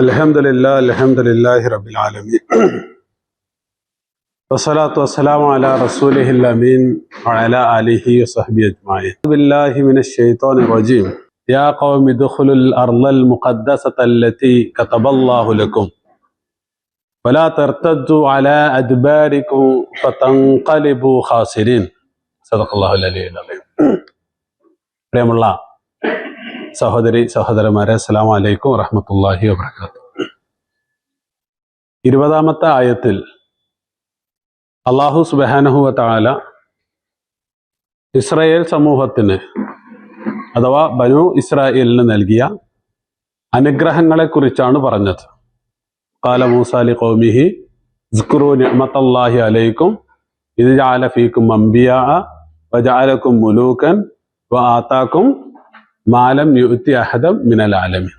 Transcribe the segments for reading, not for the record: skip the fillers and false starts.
അൽഹംദുലില്ലാഹി റബ്ബിൽ ആലമീൻ വസ്സലാത്തു വസ്സലാമു അലാ റസൂലിഹിൽ അമീൻ വഅലാ ആലിഹി വസഹ്ബിഹി അജ്മഈൻ. ബില്ലാഹി മിനശ് ശൈത്വാനിർ റജീം. യാ ഖൗമി ദുഖുലുൽ അർളൽ മുഖദ്ദസത്തല്ലതി കതബല്ലാഹു ലക്കും വലാ തർതദ്ദു അലാ അദ്ബാരിക്കും ഫതൻഖലിബു ഖാസിരീൻ. സദഖല്ലാഹുൽ അലിയ്യുൽ അലീം. പ്രിയമുള്ള സഹോദരി സഹോദരന്മാരെ, അസ്സലാമു അലൈക്കും വറഹ്മത്തുള്ളാഹി വബറകാതുഹു. 20-ാമത്തെ ആയത്തിൽ അല്ലാഹു സുബ്ഹാനഹു വ തആല ഇസ്രായേൽ സമൂഹത്തിന് അഥവാ ബനൂ ഇസ്രായേലിന് നൽകിയ അനുഗ്രഹങ്ങളെ കുറിച്ചാണ് പറഞ്ഞത്. ഖാല മൂസാ ലിഖൗമിഹി ഉസ്കുറൂ നിഅമത്തല്ലാഹി അലൈക്കും ഇദ് ജഅല ഫീകും അംബിയാ വജഅലകും മുലൂകൻ വആതാകും മാലം യുഅ്തി അഹദൻ മിനൽ ആലമീൻ.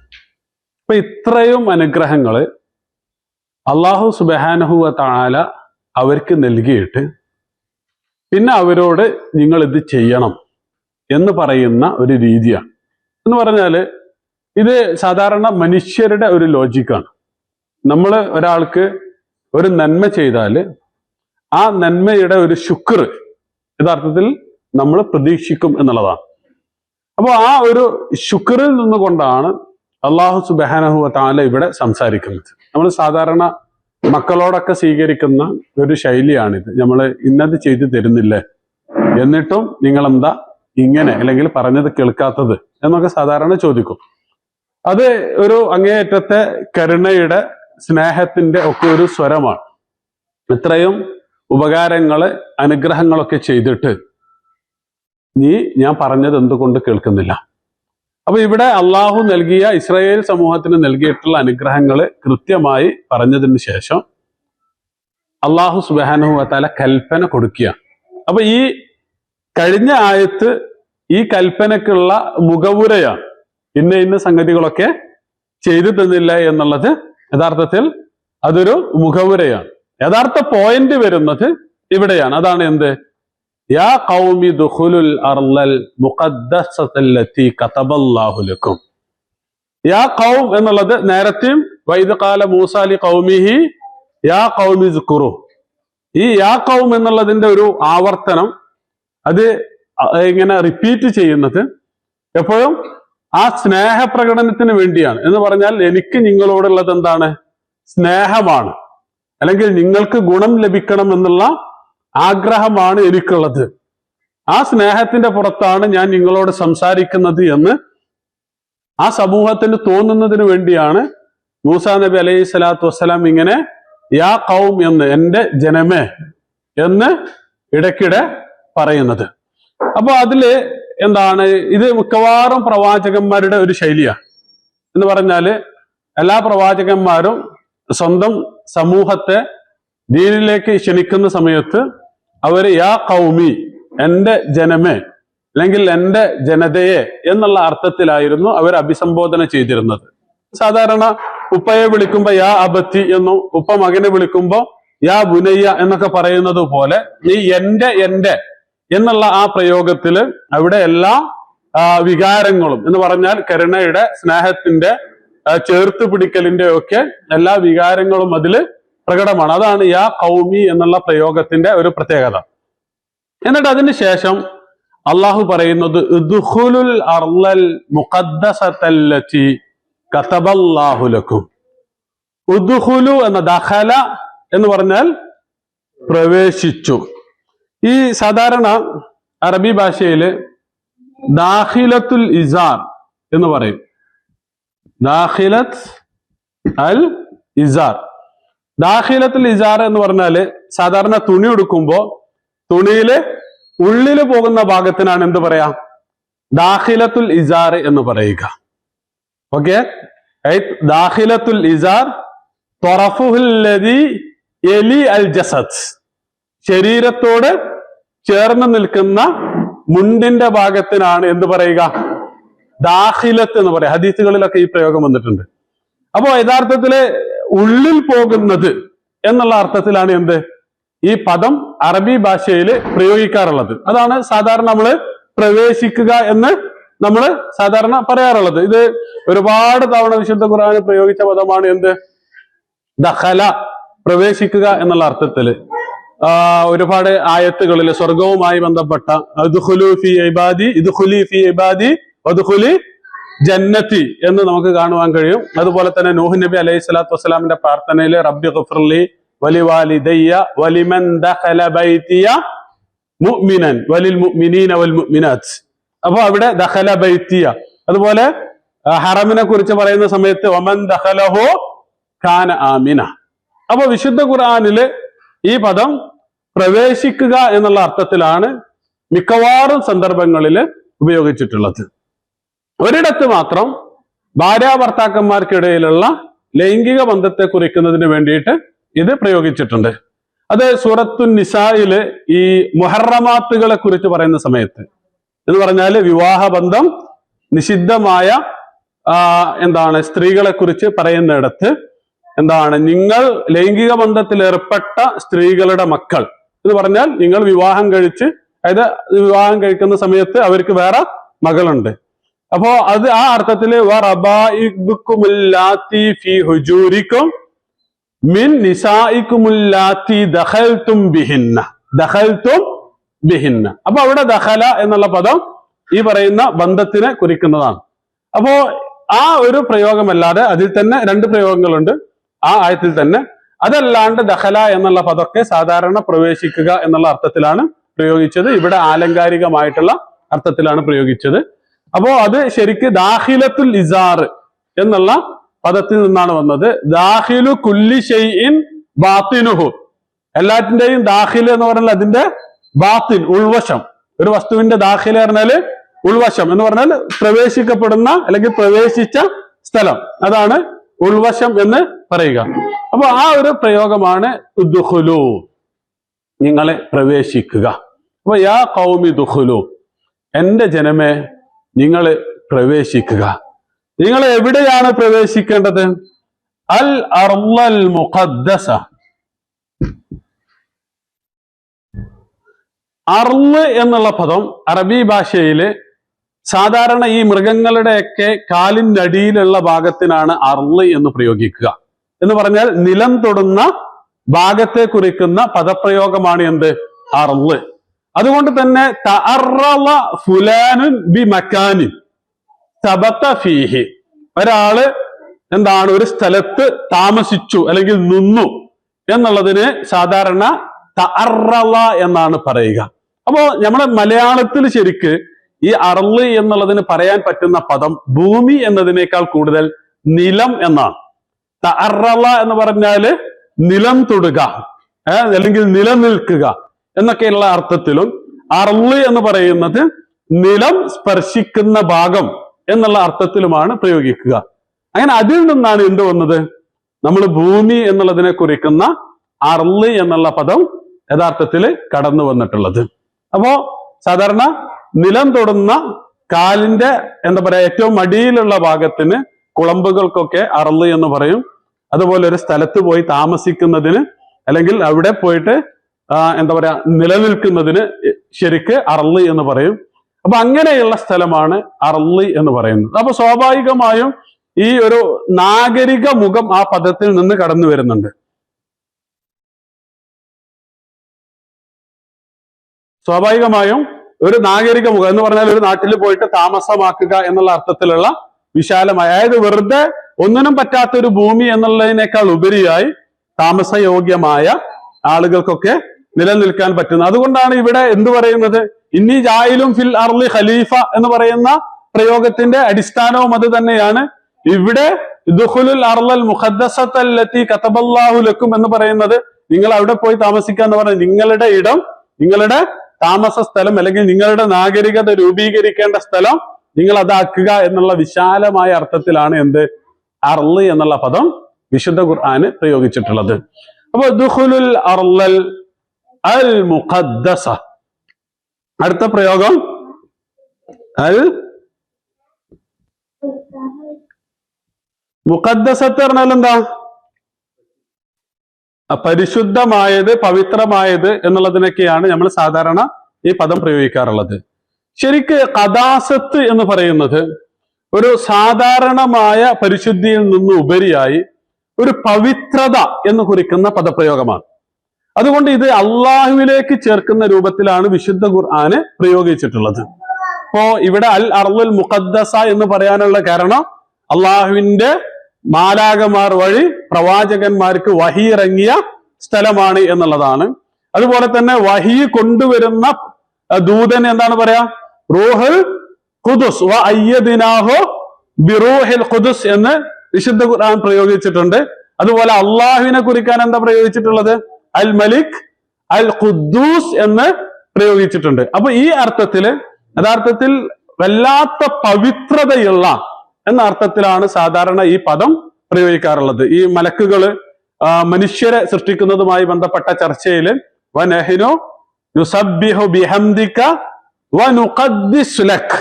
അപ്പൊ ഇത്രയും അനുഗ്രഹങ്ങൾ അല്ലാഹു സുബ്ഹാനഹു വ തആല അവർക്ക് നൽകിയിട്ട് പിന്നെ അവരോട് നിങ്ങൾ ഇത് ചെയ്യണം എന്ന് പറയുന്ന ഒരു രീതിയാണ്. എന്ന് പറഞ്ഞാൽ ഇത് സാധാരണ മനുഷ്യരുടെ ഒരു ലോജിക്കാണ്. നമ്മൾ ഒരാൾക്ക് ഒരു നന്മ ചെയ്താൽ ആ നന്മയുടെ ഒരു ശുക്ർ യഥാർത്ഥത്തിൽ നമ്മൾ പ്രതീക്ഷിക്കും എന്നുള്ളതാണ്. അപ്പോൾ ആ ഒരു ശുക്രിൽ നിന്നുകൊണ്ടാണ് അല്ലാഹു സുബ്ഹാനഹു വ തആല ഇവിടെ സംസാരിക്കുന്നത്. നമ്മൾ സാധാരണ മക്കളോടൊക്കെ സ്വീകരിക്കുന്ന ഒരു ശൈലിയാണിത്. നമ്മൾ ഇന്നത് ചെയ്തു തരുന്നില്ലേ, എന്നിട്ടും നിങ്ങൾ എന്താ ഇങ്ങനെ അല്ലെങ്കിൽ പറഞ്ഞത് കേൾക്കാത്തത് എന്നൊക്കെ സാധാരണ ചോദിക്കും. അത് ഒരു അങ്ങേയറ്റത്തെ കരുണയുടെ സ്നേഹത്തിന്റെ ഒക്കെ ഒരു സ്വരമാണ്. ഇത്രയും ഉപകാരങ്ങള് അനുഗ്രഹങ്ങളൊക്കെ ചെയ്തിട്ട് നീ ഞാൻ പറഞ്ഞത് എന്തുകൊണ്ട് കേൾക്കുന്നില്ല? അപ്പൊ ഇവിടെ അള്ളാഹു നൽകിയ ഇസ്രായേൽ സമൂഹത്തിന് നൽകിയിട്ടുള്ള അനുഗ്രഹങ്ങള് കൃത്യമായി പറഞ്ഞതിന് ശേഷം അള്ളാഹു സുബ്ഹാനഹു വ തആല കൽപ്പന കൊടുക്കുക. അപ്പൊ ഈ കഴിഞ്ഞ ആയത്ത് ഈ കൽപ്പനക്കുള്ള മുഖവുരയാണ്. ഇന്ന സംഗതികളൊക്കെ ചെയ്തു തന്നില്ല എന്നുള്ളത് യഥാർത്ഥത്തിൽ അതൊരു മുഖവുരയാണ്. യഥാർത്ഥ പോയിന്റ് വരുന്നത് ഇവിടെയാണ്. അതാണ് എന്ത്? യാ ഖൗമി ദുഖുലുൽ അർളൽ മുഖദ്ദസത്തല്ലതി കതബല്ലാഹു ലക്കും. യാ ഖൗം എന്നുള്ളത് നേരത്തെയും വൈദ് ഖാല മൂസാ ലി ഖൗമിഹി യാ ഖൗമി ഉസ്കുറൂ. ഈ യാ ഖൗം എന്നുള്ളതിന്റെ ഒരു ആവർത്തനം, അത് ഇങ്ങനെ റിപ്പീറ്റ് ചെയ്യുന്നത് എപ്പോഴും ആ സ്നേഹപ്രകടനത്തിന് വേണ്ടിയാണ്. എന്ന് പറഞ്ഞാൽ എനിക്ക് നിങ്ങളോടുള്ളത് എന്താണ്? സ്നേഹമാണ്, അല്ലെങ്കിൽ നിങ്ങൾക്ക് ഗുണം ലഭിക്കണം എന്നുള്ള ആഗ്രഹമാണ് എനിക്കുള്ളത്. ആ സ്നേഹത്തിന്റെ പുറത്താണ് ഞാൻ നിങ്ങളോട് സംസാരിക്കുന്നത് എന്ന് ആ സമൂഹത്തിന് തോന്നുന്നതിന് വേണ്ടിയാണ് മൂസാ നബി അലൈഹി സ്വലാത്തു വസ്സലാം ഇങ്ങനെ യാ ഖൗം എന്ന്, എന്റെ ജനമേ എന്ന് ഇടയ്ക്കിടെ പറയുന്നത്. അപ്പൊ അതില് എന്താണ്, ഇത് മിക്കവാറും പ്രവാചകന്മാരുടെ ഒരു ശൈലിയാണ്. എന്ന് പറഞ്ഞാല് എല്ലാ പ്രവാചകന്മാരും സ്വന്തം സമൂഹത്തെ ദീനിലേക്ക് ക്ഷണിക്കുന്ന സമയത്ത് അവര് യാ ഖൗമി, എന്റെ ജനമേ അല്ലെങ്കിൽ എന്റെ ജനതയെ എന്നുള്ള അർത്ഥത്തിലായിരുന്നു അവർ അഭിസംബോധന ചെയ്തിരുന്നത്. സാധാരണ ഉപ്പയെ വിളിക്കുമ്പോ യാ അബത്തി എന്നും ഉപ്പ മകനെ വിളിക്കുമ്പോ യാ ബുനയ്യ എന്നൊക്കെ പറയുന്നത് പോലെ ഈ എന്റെ എന്നുള്ള ആ പ്രയോഗത്തില് അവിടെ എല്ലാ വികാരങ്ങളും, എന്ന് പറഞ്ഞാൽ കരുണയുടെ, സ്നേഹത്തിന്റെ, ചേർത്ത് പിടിക്കലിന്റെ ഒക്കെ എല്ലാ വികാരങ്ങളും അതില് പ്രകടമാണ്. അതാണ് യാ ഖൗമി എന്നുള്ള പ്രയോഗത്തിന്റെ ഒരു പ്രത്യേകത. എന്നിട്ട് അതിന് ശേഷം അള്ളാഹു പറയുന്നത് ഉദ്ഖുലുൽ അർളൽ മുഖദ്ദസത്തല്ലതി കതബല്ലാഹു ലക്കും. ഉദ്ഖുലു എന്ന ദഖല എന്ന് പറഞ്ഞാൽ പ്രവേശിച്ചു. ഈ സാധാരണ അറബി ഭാഷയില് ദാഖിലത്തുൽ ഇസാർ എന്ന് പറയും. ദാഖിലത്ത് അൽ ഇസാർ. ദാഖിലത്തുൽ ഇസാർ എന്ന് പറഞ്ഞാല് സാധാരണ തുണി ഉടുക്കുമ്പോ തുണിയില് ഉള്ളില് പോകുന്ന ഭാഗത്തിനാണ് എന്ത് പറയാ? ദാഖിലത്തുൽ ഇസാർ എന്ന് പറയുക. ഓക്കെ, ദാഖിലത്തുൽ ഇസാർ ത്വറഫുഹുല്ലദി യലി അൽ ജസദ്. ശരീരത്തോട് ചേർന്ന് നിൽക്കുന്ന മുണ്ടിന്റെ ഭാഗത്തിനാണ് എന്ത് പറയുക? ദാഖിലത്ത് എന്ന് പറയാം. ഹദീസുകളിലൊക്കെ ഈ പ്രയോഗം വന്നിട്ടുണ്ട്. അപ്പോ യഥാർത്ഥത്തില് ഉള്ളിൽ പോകുന്നത് എന്നുള്ള അർത്ഥത്തിലാണ് എന്ത് ഈ പദം അറബി ഭാഷയിൽ പ്രയോഗിക്കാറുള്ളത്. അതാണ് സാധാരണ നമ്മൾ പ്രവേശിക്കുക എന്ന് നമ്മൾ സാധാരണ പറയാറുള്ളത്. ഇത് ഒരുപാട് തവണ വിശുദ്ധ ഖുർആനിൽ പ്രയോഗിച്ച പദമാണ് എന്ത്? ദഖല, പ്രവേശിക്കുക എന്നുള്ള അർത്ഥത്തില്. ഒരുപാട് ആയത്തുകളിൽ സ്വർഗവുമായി ബന്ധപ്പെട്ട അദ്ഖുലു ഫീ ഇബാദി, ഇദ്ഖുലി ഫീ ഇബാദി വദ്ഖുലി ജന്നത്തി എന്ന് നമുക്ക് കാണുവാൻ കഴിയും. അതുപോലെ തന്നെ നൂഹ് നബി അലൈഹി സ്വലാത്തു വസ്സലാമിന്റെ പ്രാർത്ഥനയില് റബ്ബി ഗ്ഫിർലി വലിവാലിദയ്യ വലിമൻ ദഖല ബൈതിയ മുഅ്മിനൻ വലിൽ മുഅ്മിനീന വൽ മുഅ്മിനാത്ത്. അപ്പൊ അവിടെ ദഖല ബൈതിയ. അതുപോലെ ഹറമിനെ കുറിച്ച് പറയുന്ന സമയത്ത് വമൻ ദഖലഹു കാന ആമിന. അപ്പൊ വിശുദ്ധ ഖുർആനില് ഈ പദം പ്രവേശിക്കുക എന്നുള്ള അർത്ഥത്തിലാണ് മിക്കവാറും സന്ദർഭങ്ങളിൽ ഉപയോഗിച്ചിട്ടുള്ളത്. ഒരിടത്ത് മാത്രം ഭാര്യാഭർത്താക്കന്മാർക്കിടയിലുള്ള ലൈംഗിക ബന്ധത്തെ കുറിക്കുന്നതിന് വേണ്ടിയിട്ട് ഇത് പ്രയോഗിച്ചിട്ടുണ്ട്. അത് സൂറത്തു നിസായില് ഈ മുഹറമാത്തുകളെ കുറിച്ച് പറയുന്ന സമയത്ത്, എന്ന് പറഞ്ഞാൽ വിവാഹബന്ധം നിഷിദ്ധമായ സ്ത്രീകളെ കുറിച്ച് പറയുന്നിടത്ത് നിങ്ങൾ ലൈംഗിക ബന്ധത്തിൽ ഏർപ്പെട്ട സ്ത്രീകളുടെ മക്കൾ എന്ന് പറഞ്ഞാൽ നിങ്ങൾ വിവാഹം കഴിച്ച്, അതായത് വിവാഹം കഴിക്കുന്ന സമയത്ത് അവർക്ക് വേറെ മകളുണ്ട്. അപ്പോ അത് ആ അർത്ഥത്തില് മിൻ നിസായിക്കുമുല്ലാത്തി ദഖൽതും ബിഹിന്ന, ദഖൽതും ബിഹിന്ന. അപ്പൊ അവിടെ ദഖല എന്നുള്ള പദം ഈ പറയുന്ന ബന്ധത്തിനെ കുറിക്കുന്നതാണ്. അപ്പോ ആ ഒരു പ്രയോഗമല്ലാതെ അതിൽ തന്നെ രണ്ട് പ്രയോഗങ്ങളുണ്ട് ആ ആയത്തിൽ തന്നെ. അതല്ലാണ്ട് ദഖല എന്നുള്ള പദമൊക്കെ സാധാരണ പ്രവേശിക്കുക എന്നുള്ള അർത്ഥത്തിലാണ് പ്രയോഗിച്ചത്. ഇവിടെ ആലങ്കാരികമായിട്ടുള്ള അർത്ഥത്തിലാണ് പ്രയോഗിച്ചത്. അപ്പോ അത് ശരിക്ക് ദാഖിലത്തുൽ ഇസാർ എന്നുള്ള പദത്തിൽ നിന്നാണ് വന്നത്. ദാഖിലു കുല്ലി ഷൈഇൻ ബാത്തിനുഹു, എല്ലാറ്റിന്റെയും ദാഖിൽ എന്ന് പറഞ്ഞാൽ അതിന്റെ ബാത്തിൻ, ഉൾവശം. ഒരു വസ്തുവിന്റെ ദാഖിൽ പറഞ്ഞാല് ഉൾവശം എന്ന് പറഞ്ഞാൽ പ്രവേശിക്കപ്പെടുന്ന അല്ലെങ്കിൽ പ്രവേശിച്ച സ്ഥലം, അതാണ് ഉൾവശം എന്ന് പറയുക. അപ്പൊ ആ ഒരു പ്രയോഗമാണ് ഉദ്ഖുലു, നിങ്ങളെ പ്രവേശിക്കുക. അപ്പൊ യാ ഖൗമി ദുഖുലു, എന്റെ ജനമേ നിങ്ങൾ പ്രവേശിക്കുക. നിങ്ങൾ എവിടെയാണ് പ്രവേശിക്കേണ്ടത്? അൽ അർളൽ മുഖദ്ദസ. അർള് എന്നുള്ള പദം അറബി ഭാഷയില് സാധാരണ ഈ മൃഗങ്ങളുടെയൊക്കെ കാലിന്റെ അടിയിലുള്ള ഭാഗത്തിനാണ് അർള് എന്ന് പ്രയോഗിക്കുക. എന്ന് പറഞ്ഞാൽ നിലം തൊടുന്ന ഭാഗത്തെ കുറിക്കുന്ന പദപ്രയോഗമാണ് എന്ത്? അർള്. അതുകൊണ്ട് തന്നെ തഅറള ഫുലാനുൻ ബി മക്കാനിൻ തബത ഫീഹി, ഒരാള് ഒരു സ്ഥലത്ത് താമസിച്ചു അല്ലെങ്കിൽ നിന്നു എന്നുള്ളതിന് സാധാരണ തഅറള എന്നാണ് പറയുക. അപ്പോ നമ്മുടെ മലയാളത്തിൽ ശരിക്ക് ഈ അർള് എന്നുള്ളതിന് പറയാൻ പറ്റുന്ന പദം ഭൂമി എന്നതിനേക്കാൾ കൂടുതൽ നിലം എന്നാണ്. തഅറള എന്ന് പറഞ്ഞാല് നിലം തൊടുക അല്ലെങ്കിൽ നിലനിൽക്കുക എന്നൊക്കെയുള്ള അർത്ഥത്തിലും, അർള് എന്ന് പറയുന്നത് നിലം സ്പർശിക്കുന്ന ഭാഗം എന്നുള്ള അർത്ഥത്തിലുമാണ് പ്രയോഗിക്കുക. അങ്ങനെ അതിൽ നിന്നാണ് എന്ത് വന്നത്? നമ്മൾ ഭൂമി എന്നുള്ളതിനെ കുറിക്കുന്ന അർള് എന്നുള്ള പദം യഥാർത്ഥത്തിൽ കടന്നു വന്നിട്ടുള്ളത്. അപ്പോ സാധാരണ നിലം തൊടുന്ന കാലിന്റെ ഏറ്റവും അടിയിലുള്ള ഭാഗത്തിന്, കുളമ്പുകൾക്കൊക്കെ അർള് എന്ന് പറയും. അതുപോലെ ഒരു സ്ഥലത്ത് പോയി താമസിക്കുന്നതിന് അല്ലെങ്കിൽ അവിടെ പോയിട്ട് നിലനിൽക്കുന്നതിന് ശരിക്ക് അർള് എന്ന് പറയും. അപ്പൊ അങ്ങനെയുള്ള സ്ഥലമാണ് അർള് എന്ന് പറയുന്നത്. അപ്പൊ സ്വാഭാവികമായും ഈ ഒരു നാഗരിക മുഖം ആ പദത്തിൽ നിന്ന് കടന്നു വരുന്നുണ്ട്. സ്വാഭാവികമായും ഒരു നാഗരിക മുഖം എന്ന് പറഞ്ഞാൽ ഒരു നാട്ടിൽ പോയിട്ട് താമസമാക്കുക എന്നുള്ള അർത്ഥത്തിലുള്ള വിശാലമായ, അതായത് വെറുതെ ഒന്നിനും പറ്റാത്ത ഒരു ഭൂമി എന്നുള്ളതിനേക്കാൾ ഉപരിയായി താമസയോഗ്യമായ ആളുകൾക്കൊക്കെ നിലനിൽക്കാൻ പറ്റുന്നത്. അതുകൊണ്ടാണ് ഇവിടെ എന്ത് പറയുന്നത്? ഇന്നി ജായിലും ഫിൽ അർളി ഖലീഫ എന്ന് പറയുന്ന പ്രയോഗത്തിന്റെ അടിസ്ഥാനവും അത് തന്നെയാണ്. ഇവിടെ ദുഖുലുൽ അർളൽ മുഖദ്ദസത്തല്ലത്തി കതബല്ലാഹു ലക്കും എന്ന് പറയുന്നത് നിങ്ങൾ അവിടെ പോയി താമസിക്കുക എന്ന് പറഞ്ഞാൽ നിങ്ങളുടെ ഇടം, നിങ്ങളുടെ താമസ സ്ഥലം അല്ലെങ്കിൽ നിങ്ങളുടെ നാഗരികത രൂപീകരിക്കേണ്ട സ്ഥലം നിങ്ങൾ അതാക്കുക എന്നുള്ള വിശാലമായ അർത്ഥത്തിലാണ് എന്ത് അർള് എന്നുള്ള പദം വിശുദ്ധ ഖുർആന് പ്രയോഗിച്ചിട്ടുള്ളത്. അപ്പൊ ദുഖുലുൽ അർളൽ അൽ മുഖദ്ദസ. അടുത്ത പ്രയോഗം അൽ മുഖദ്ദസത്ത് പറഞ്ഞാൽ എന്താ? പരിശുദ്ധമായത്, പവിത്രമായത് എന്നുള്ളതിനൊക്കെയാണ് നമ്മൾ സാധാരണ ഈ പദം പ്രയോഗിക്കാറുള്ളത്. ശരിക്ക് ഖദാസത്ത് എന്ന് പറയുന്നത് ഒരു സാധാരണമായ പരിശുദ്ധിയിൽ നിന്ന് ഉപരിയായി ഒരു പവിത്രത എന്ന് കുറിക്കുന്ന പദപ്രയോഗമാണ്. അതുകൊണ്ട് ഇത് അള്ളാഹുവിലേക്ക് ചേർക്കുന്ന രൂപത്തിലാണ് വിശുദ്ധ ഖുർആന് പ്രയോഗിച്ചിട്ടുള്ളത്. ഇപ്പോ ഇവിടെ അൽ അർളുൽ മുഖദ്ദസ എന്ന് പറയാനുള്ള കാരണം അള്ളാഹുവിന്റെ മാലാകമാർ വഴി പ്രവാചകന്മാർക്ക് വഹി ഇറങ്ങിയ സ്ഥലമാണ് എന്നുള്ളതാണ്. അതുപോലെ തന്നെ വഹി കൊണ്ടുവരുന്ന ദൂതൻ എന്താണ് പറയാ? റൂഹുൽ ഖുദുസ് വ അയ്യദിനാഹു ബിറൂഹിൽ ഖുദുസ് എന്ന് വിശുദ്ധ ഖുർആൻ പ്രയോഗിച്ചിട്ടുണ്ട്. അതുപോലെ അള്ളാഹുവിനെ കുറിക്കാൻ എന്താ പ്രയോഗിച്ചിട്ടുള്ളത്? അൽ മലിക് അൽ ഖുദ്ദൂസ് എന്ന് പ്രയോഗിച്ചിട്ടുണ്ട്. അപ്പൊ ഈ അർത്ഥത്തില് യഥാർത്ഥത്തിൽ വല്ലാത്ത പവിത്രതയുള്ള എന്ന അർത്ഥത്തിലാണ് സാധാരണ ഈ പദം പ്രയോഗിക്കാറുള്ളത്. ഈ മലക്കുകള് മനുഷ്യരെ സൃഷ്ടിക്കുന്നതുമായി ബന്ധപ്പെട്ട ചർച്ചയിൽ വനഹ്നു നുസബ്ബിഹു ബിഹംദിക വനുഖദ്ദിസു ലക്,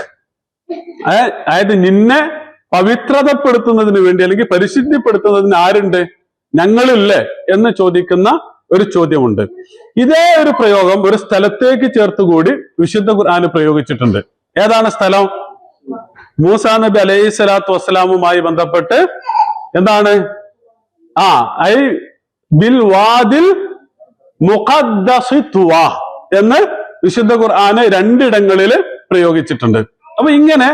അതായത് നിന്നെ പവിത്രതപ്പെടുത്തുന്നതിന് വേണ്ടി അല്ലെങ്കിൽ പരിശുദ്ധിപ്പെടുത്തുന്നതിന് ആരുണ്ട്? ഞങ്ങളില്ലേ എന്ന് ചോദിക്കുന്ന ഒരു ചോദ്യമുണ്ട്. ഇതേ ഒരു പ്രയോഗം ഒരു സ്ഥലത്തേക്ക് ചേർത്തുകൂടി വിശുദ്ധ ഖുർആന് പ്രയോഗിച്ചിട്ടുണ്ട്. ഏതാണ് സ്ഥലം? മൂസാ നബി അലൈഹി സ്വലാത്തു വസ്സലാമുമായി ബന്ധപ്പെട്ട് എന്താണ്? ഐ ബിൽ വാദിൽ മുഖദ്ദസി തുവാ എന്ന് വിശുദ്ധ ഖുർആന് രണ്ടിടങ്ങളിൽ പ്രയോഗിച്ചിട്ടുണ്ട്. അപ്പൊ ഇങ്ങനെ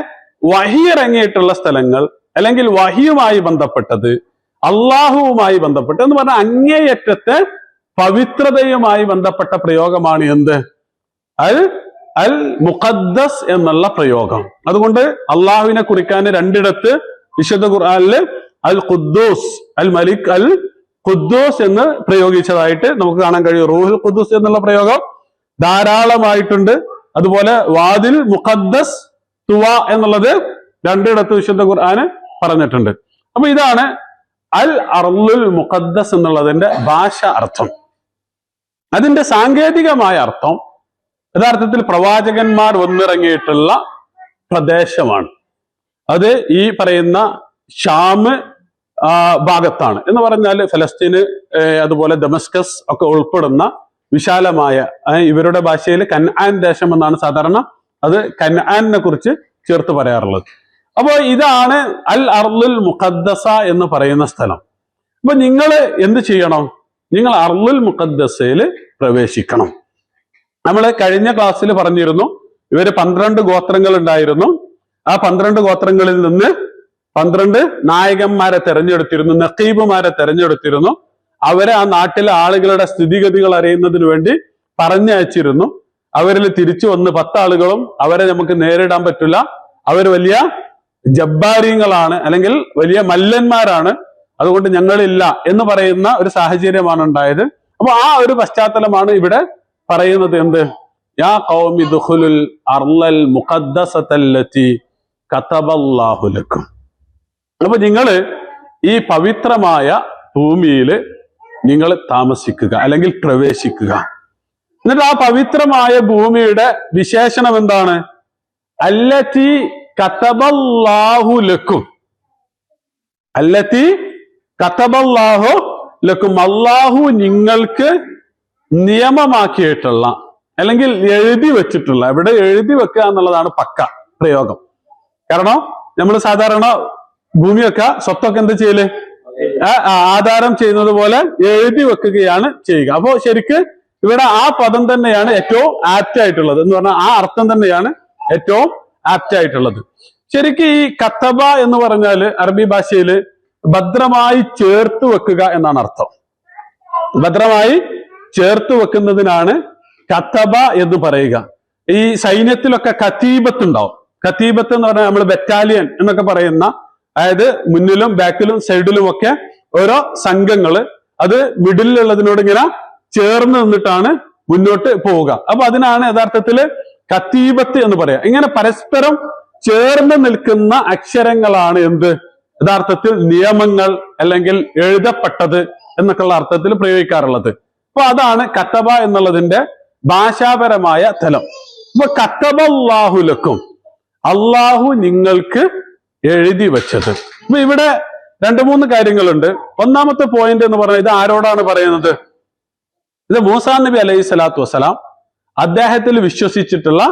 വഹി ഇറങ്ങിയിട്ടുള്ള സ്ഥലങ്ങൾ അല്ലെങ്കിൽ വഹിയുമായി ബന്ധപ്പെട്ടത്, അള്ളാഹുവുമായി ബന്ധപ്പെട്ട് എന്ന് പറഞ്ഞാൽ അങ്ങേയറ്റത്തെ പവിത്രതയുമായി ബന്ധപ്പെട്ട പ്രയോഗമാണ് എന്ത്? അൽ അൽ മുഖദ്ദസ് എന്നുള്ള പ്രയോഗം. അതുകൊണ്ട് അള്ളാഹുവിനെ കുറിക്കാൻ രണ്ടിടത്ത് വിശുദ്ധ ഖുർആനില് അൽ ഖുദ്ദൂസ് അൽ മലിക് അൽ ഖുദ്ദൂസ് എന്ന് പ്രയോഗിച്ചതായിട്ട് നമുക്ക് കാണാൻ കഴിയും. റൂഹുൽ ഖുദ്ദൂസ് എന്നുള്ള പ്രയോഗം ധാരാളമായിട്ടുണ്ട്. അതുപോലെ വാദിൽ മുഖദ്ദസ് തുവ എന്നുള്ളത് രണ്ടിടത്ത് വിശുദ്ധ ഖുർആന് പറഞ്ഞിട്ടുണ്ട്. അപ്പൊ ഇതാണ് അൽ അർളുൽ മുഖദ്ദസ് എന്നുള്ളതിന്റെ ഭാഷ അർത്ഥം. അതിന്റെ സാങ്കേതികമായ അർത്ഥം യഥാർത്ഥത്തിൽ പ്രവാചകന്മാർ വന്നിറങ്ങിയിട്ടുള്ള പ്രദേശമാണ്. അത് ഈ പറയുന്ന ഷാമ് ഭാഗത്താണ് എന്ന് പറഞ്ഞാൽ ഫലസ്തീന്, അതുപോലെ ദമസ്കസ് ഒക്കെ ഉൾപ്പെടുന്ന വിശാലമായ, ഇവരുടെ ഭാഷയിൽ കൻആൻ ദേശം എന്നാണ് സാധാരണ അത് കൻആനെ കുറിച്ച് ചേർത്ത് പറയാറുള്ളത്. അപ്പൊ ഇതാണ് അൽ അർളുൽ മുഖദ്ദസ എന്ന് പറയുന്ന സ്ഥലം. അപ്പൊ നിങ്ങൾ എന്ത് ചെയ്യണം? നിങ്ങൾ അർളുൽ മുഖദ്ദസയിൽ പ്രവേശിക്കണം. നമ്മൾ കഴിഞ്ഞ ക്ലാസ്സിൽ പറഞ്ഞിരുന്നു ഇവര് 12 ഗോത്രങ്ങൾ ഉണ്ടായിരുന്നു. ആ 12 ഗോത്രങ്ങളിൽ നിന്ന് 12 നായകന്മാരെ തെരഞ്ഞെടുത്തിരുന്നു, നഖീബുമാരെ തെരഞ്ഞെടുത്തിരുന്നു. അവരെ ആ നാട്ടിലെ ആളുകളുടെ സ്ഥിതിഗതികൾ അറിയുന്നതിന് വേണ്ടി പറഞ്ഞയച്ചിരുന്നു. അവരിൽ തിരിച്ചു വന്ന് 10 ആളുകളും അവരെ നമുക്ക് നേരിടാൻ പറ്റില്ല, അവർ വലിയ ജബ്ബാരിങ്ങളാണ് അല്ലെങ്കിൽ വലിയ മല്ലന്മാരാണ്, അതുകൊണ്ട് ഞങ്ങളില്ല എന്ന് പറയുന്ന ഒരു സാഹചര്യമാണ് ഉണ്ടായത്. അപ്പൊ ആ ഒരു പശ്ചാത്തലമാണ് ഇവിടെ പറയുന്നത്. എന്ത്? യാ ഖൗമി ദുഖുലുൽ അർളൽ മുഖദ്ദസതല്ലതി കതബല്ലാഹു ലക്കും. അപ്പൊ നിങ്ങൾ ഈ പവിത്രമായ ഭൂമിയിൽ നിങ്ങൾ താമസിക്കുക അല്ലെങ്കിൽ പ്രവേശിക്കുക. എന്നിട്ട് ആ പവിത്രമായ ഭൂമിയുടെ വിശേഷണം എന്താണ്? അല്ലതി കതബല്ലാഹു ലക്കും. അല്ലതി കതബല്ലാഹു ലക്കും, അല്ലാഹു നിങ്ങൾക്ക് നിയമമാക്കിയിട്ടുള്ള അല്ലെങ്കിൽ എഴുതി വെച്ചിട്ടുള്ള. ഇവിടെ എഴുതി വെക്കുക എന്നുള്ളതാണ് പക്ക പ്രയോഗം. കാരണം നമ്മൾ സാധാരണ ഭൂമിയൊക്കെ സ്വത്തൊക്കെ എന്ത് ചെയ്യല്? ആധാരം ചെയ്യുന്നത് പോലെ എഴുതി വെക്കുകയാണ് ചെയ്യുക. അപ്പോ ശരിക്ക് ഇവിടെ ആ പദം തന്നെയാണ് ഏറ്റവും ആപ്റ്റ് ആയിട്ടുള്ളത് എന്ന് പറഞ്ഞാൽ ആ അർത്ഥം തന്നെയാണ് ഏറ്റവും ആപ്റ്റ് ആയിട്ടുള്ളത്. ശരിക്കും ഈ കത്തബ എന്ന് പറഞ്ഞാൽ അറബി ഭാഷയിൽ ഭദ്രമായി ചേർത്ത് വെക്കുക എന്നാണ് അർത്ഥം. ഭദ്രമായി ചേർത്ത് വെക്കുന്നതിനാണ് കത്തബ എന്ന് പറയുക. ഈ സൈന്യത്തിലൊക്കെ കതീബത്ത് ഉണ്ടാവും. കതീബത്ത് എന്ന് പറഞ്ഞാൽ നമ്മൾ ബറ്റാലിയൻ എന്നൊക്കെ പറയുന്ന, അതായത് മുന്നിലും ബാക്കിലും സൈഡിലും ഒക്കെ ഓരോ സംഘങ്ങള്, അത് മിഡിലുള്ളതിനോട് ഇങ്ങനെ ചേർന്ന് നിന്നിട്ടാണ് മുന്നോട്ട് പോവുക. അപ്പൊ അതിനാണ് യഥാർത്ഥത്തില് കതീബത്ത് എന്ന് പറയാം. ഇങ്ങനെ പരസ്പരം ചേർന്ന് നിൽക്കുന്ന അക്ഷരങ്ങളാണ് എന്ത്? യഥാർത്ഥത്തിൽ നിയമങ്ങൾ അല്ലെങ്കിൽ എഴുതപ്പെട്ടത് എന്നൊക്കെയുള്ള അർത്ഥത്തിൽ പ്രയോഗിക്കാറുള്ളത്. അപ്പൊ അതാണ് കതബ എന്നുള്ളതിന്റെ ഭാഷാപരമായ തലം. അപ്പൊ കതബല്ലാഹു ലക്കും, അള്ളാഹു നിങ്ങൾക്ക് എഴുതി വെച്ചത്. അപ്പൊ ഇവിടെ 2-3 കാര്യങ്ങളുണ്ട്. ഒന്നാമത്തെ പോയിന്റ് എന്ന് പറഞ്ഞാൽ ഇത് ആരോടാണ് പറയുന്നത്? ഇത് മൂസാ നബി അലൈഹി സ്വലാത്തു വസ്സലാം അദ്ദേഹത്തിൽ വിശ്വസിച്ചിട്ടുള്ള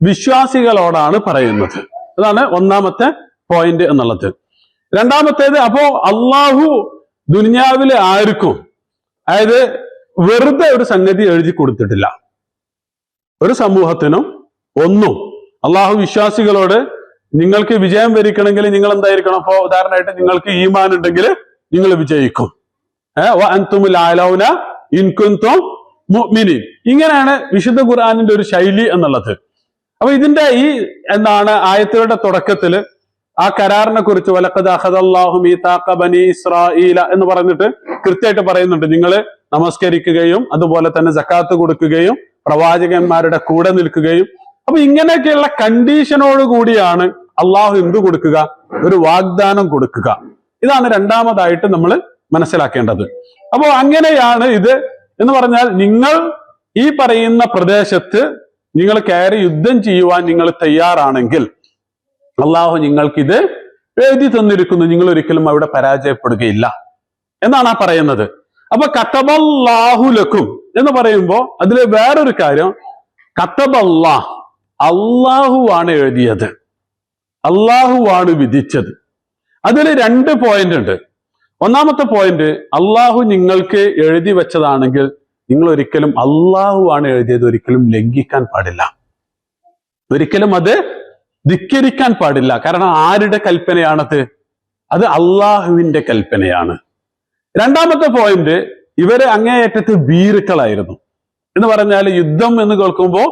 വിശ്വാസികളോടാണ് പറയുന്നത്. അതാണ് ഒന്നാമത്തെ പോയിന്റ് എന്നുള്ളത്. രണ്ടാമത്തേത്, അപ്പോ അള്ളാഹു ദുനിയാവിലെ ആർക്കും, അതായത് വെറുതെ ഒരു സംഗതി എഴുതി കൊടുത്തിട്ടില്ല. ഒരു സമൂഹത്തിനും ഒന്നും അള്ളാഹു വിശ്വാസികളോട് നിങ്ങൾക്ക് വിജയം വരിക്കണമെങ്കിൽ നിങ്ങൾ എന്തായിരിക്കണം? അപ്പോ ഉദാഹരണമായിട്ട് നിങ്ങൾക്ക് ഈമാൻ ഉണ്ടെങ്കിൽ നിങ്ങൾ വിജയിക്കും. ഇങ്ങനെയാണ് വിശുദ്ധ ഖുർആനിന്റെ ഒരു ശൈലി എന്നുള്ളത്. അപ്പൊ ഇതിന്റെ ഈ ആയത്തുകളുടെ തുടക്കത്തിൽ ആ കരാറിനെ കുറിച്ച് വലഖദ് അഖദല്ലാഹു മീസാഖ ബനി ഇസ്രായീല എന്ന് പറഞ്ഞിട്ട് കൃത്യമായിട്ട് പറയുന്നുണ്ട്. നിങ്ങൾ നമസ്കരിക്കുകയും അതുപോലെ തന്നെ സക്കാത്ത് കൊടുക്കുകയും പ്രവാചകന്മാരുടെ കൂടെ നിൽക്കുകയും. അപ്പൊ ഇങ്ങനെയൊക്കെയുള്ള കണ്ടീഷനോട് കൂടിയാണ് അള്ളാഹു എന്ത് കൊടുക്കുക? ഒരു വാഗ്ദാനം കൊടുക്കുക. ഇതാണ് രണ്ടാമതായിട്ട് നമ്മൾ മനസ്സിലാക്കേണ്ടത്. അപ്പോ അങ്ങനെയാണ് ഇത് എന്ന് പറഞ്ഞാൽ, നിങ്ങൾ ഈ പറയുന്ന പ്രദേശത്ത് നിങ്ങൾ കയറി യുദ്ധം ചെയ്യുവാൻ നിങ്ങൾ തയ്യാറാണെങ്കിൽ അള്ളാഹു നിങ്ങൾക്കിത് എഴുതി തന്നിരിക്കുന്നു, നിങ്ങൾ ഒരിക്കലും അവിടെ പരാജയപ്പെടുകയില്ല എന്നാണ് ആ പറയുന്നത്. അപ്പൊ കതബല്ലാഹു ലക്കും എന്ന് പറയുമ്പോ അതിൽ വേറൊരു കാര്യം, കതബല്ലാഹ്, അള്ളാഹുവാണ് എഴുതിയത്, അള്ളാഹുവാണ് വിധിച്ചത്. അതിൽ 2 പോയിന്റ് ഉണ്ട്. ഒന്നാമത്തെ പോയിന്റ്, അള്ളാഹു നിങ്ങൾക്ക് എഴുതി വെച്ചതാണെങ്കിൽ നിങ്ങൾ ഒരിക്കലും അള്ളാഹുവാണ് എഴുതിയത് ഒരിക്കലും ലംഘിക്കാൻ പാടില്ല, ഒരിക്കലും അത് ധിക്കരിക്കാൻ പാടില്ല. കാരണം ആരുടെ കൽപ്പനയാണത്? അത് അള്ളാഹുവിന്റെ കൽപ്പനയാണ്. രണ്ടാമത്തെ പോയിന്റ്, ഇവര് അങ്ങേയറ്റത്ത് ഭീരുക്കളായിരുന്നു. എന്ന് പറഞ്ഞാൽ യുദ്ധം എന്ന് കേൾക്കുമ്പോൾ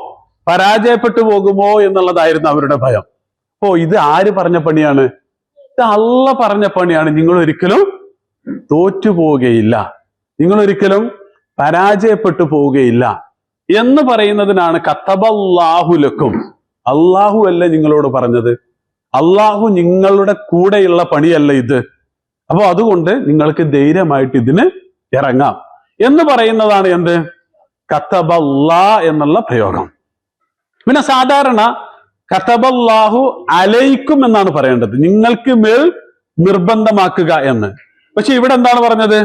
പരാജയപ്പെട്ടു പോകുമോ എന്നുള്ളതായിരുന്നു അവരുടെ ഭയം. അപ്പോ ഇത് ആര് പറഞ്ഞ പണിയാണ്? ഇത് അള്ളാഹ് പറഞ്ഞ പണിയാണ്. നിങ്ങൾ ഒരിക്കലും തോറ്റു പോവുകയില്ല, നിങ്ങൾ ഒരിക്കലും പരാജയപ്പെട്ടു പോവുകയില്ല എന്ന് പറയുന്നതിനാണ് കതബല്ലാഹു ലക്കും. അള്ളാഹു അല്ല നിങ്ങളോട് പറഞ്ഞത്, അള്ളാഹു നിങ്ങളുടെ കൂടെയുള്ള പണിയല്ല ഇത്. അപ്പൊ അതുകൊണ്ട് നിങ്ങൾക്ക് ധൈര്യമായിട്ട് ഇതിന് ഇറങ്ങാം എന്ന് പറയുന്നതാണ് എന്ത്? കതബല്ലാ എന്നുള്ള പ്രയോഗം. പിന്നെ സാധാരണ കതബല്ലാഹു അലൈക്കും എന്നാണ് പറയേണ്ടത്, നിങ്ങൾക്ക് മേൽ നിർബന്ധമാക്കുക എന്ന്. പക്ഷെ ഇവിടെ എന്താണ് പറഞ്ഞത്?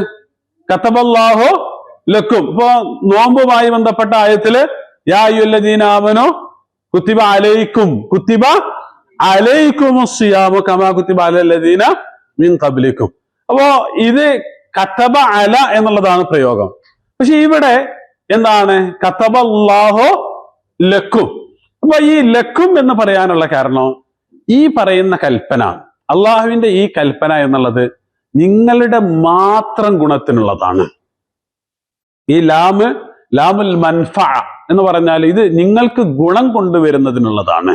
കതബല്ലാഹു ലക്കും. ഇപ്പൊ നോമ്പുമായി ബന്ധപ്പെട്ട ആയത്തില് യാ അയ്യുഹല്ലദീന ആമനൂ കുത്തിബ അലൈക്കും കുത്തിബ അലൈക്കുമുസ്സിയാമു കമാ കുത്തിബ അലല്ലദീന മിൻ ഖബ്ലിക്കും. അപ്പോ ഇത് കതബ അല എന്നുള്ളതാണ് പ്രയോഗം. പക്ഷെ ഇവിടെ എന്താണ്? കതബല്ലാഹു ലക്കും. അപ്പൊ ഈ ലക്കും എന്ന് പറയാനുള്ള കാരണം, ഈ പറയുന്ന കൽപ്പന, അള്ളാഹുവിന്റെ ഈ കൽപ്പന എന്നുള്ളത് നിങ്ങളുടെ മാത്രം ഗുണത്തിനുള്ളതാണ്. ഈ ലാമുൽ മൻഫഅ എന്ന് പറഞ്ഞാൽ ഇത് നിങ്ങൾക്ക് ഗുണം കൊണ്ടുവരുന്നതിനുള്ളതാണ്.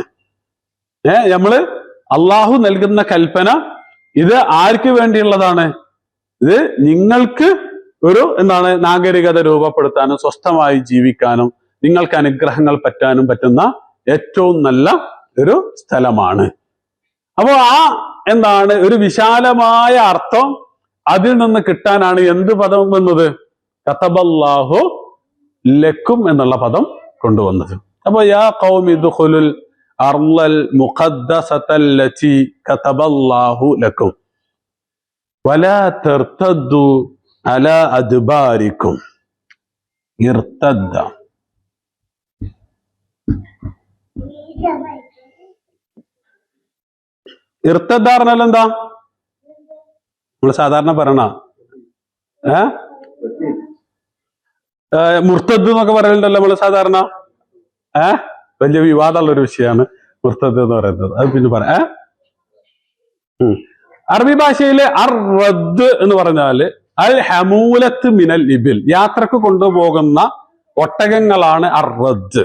നമ്മള് അള്ളാഹു നൽകുന്ന കൽപ്പന ഇത് ആർക്ക് വേണ്ടിയുള്ളതാണ്? ഇത് നിങ്ങൾക്ക് ഒരു നാഗരികത രൂപപ്പെടുത്താനും സ്വസ്ഥമായി ജീവിക്കാനും നിങ്ങൾക്ക് അനുഗ്രഹങ്ങൾ പറ്റാനും പറ്റുന്ന ഏറ്റവും നല്ല ഒരു സ്ഥലമാണ്. അപ്പോ ആ ഒരു വിശാലമായ അർത്ഥം അതിൽ നിന്ന് കിട്ടാനാണ് എന്ത് പദം വന്നത്? കതബല്ലാഹു ലക്കും എന്നുള്ള പദം കൊണ്ടുവന്നത്. അപ്പൊ യാ ഖൗമി ദുഖുലുൽ അർളൽ മുഖദ്ദസതല്ലതി കതബല്ലാഹു ലക്കും വലാ തർതദ്ദു അലാ അദ്ബാരിക്കും. ഇർതദ്ദ ഇർതദ്ദ പറഞ്ഞാൽ എന്താ? നമ്മൾ സാധാരണ പറയണ മുർത്തദ് എന്നൊക്കെ പറയലുണ്ടല്ലോ നമ്മള് സാധാരണ. വലിയ വിവാദമുള്ള ഒരു വിഷയമാണ് മുർത്തദ് എന്ന് പറയുന്നത്. അത് പിന്നെ പറയാം. അറബി ഭാഷയിലെ അർ റദ്ദ് എന്ന് പറഞ്ഞാല് അൽ ഹമൂലത്ത് മിനൽ ഇബിൽ, യാത്രക്ക് കൊണ്ടുപോകുന്ന ഒട്ടകങ്ങളാണ് അർ റദ്ദ്.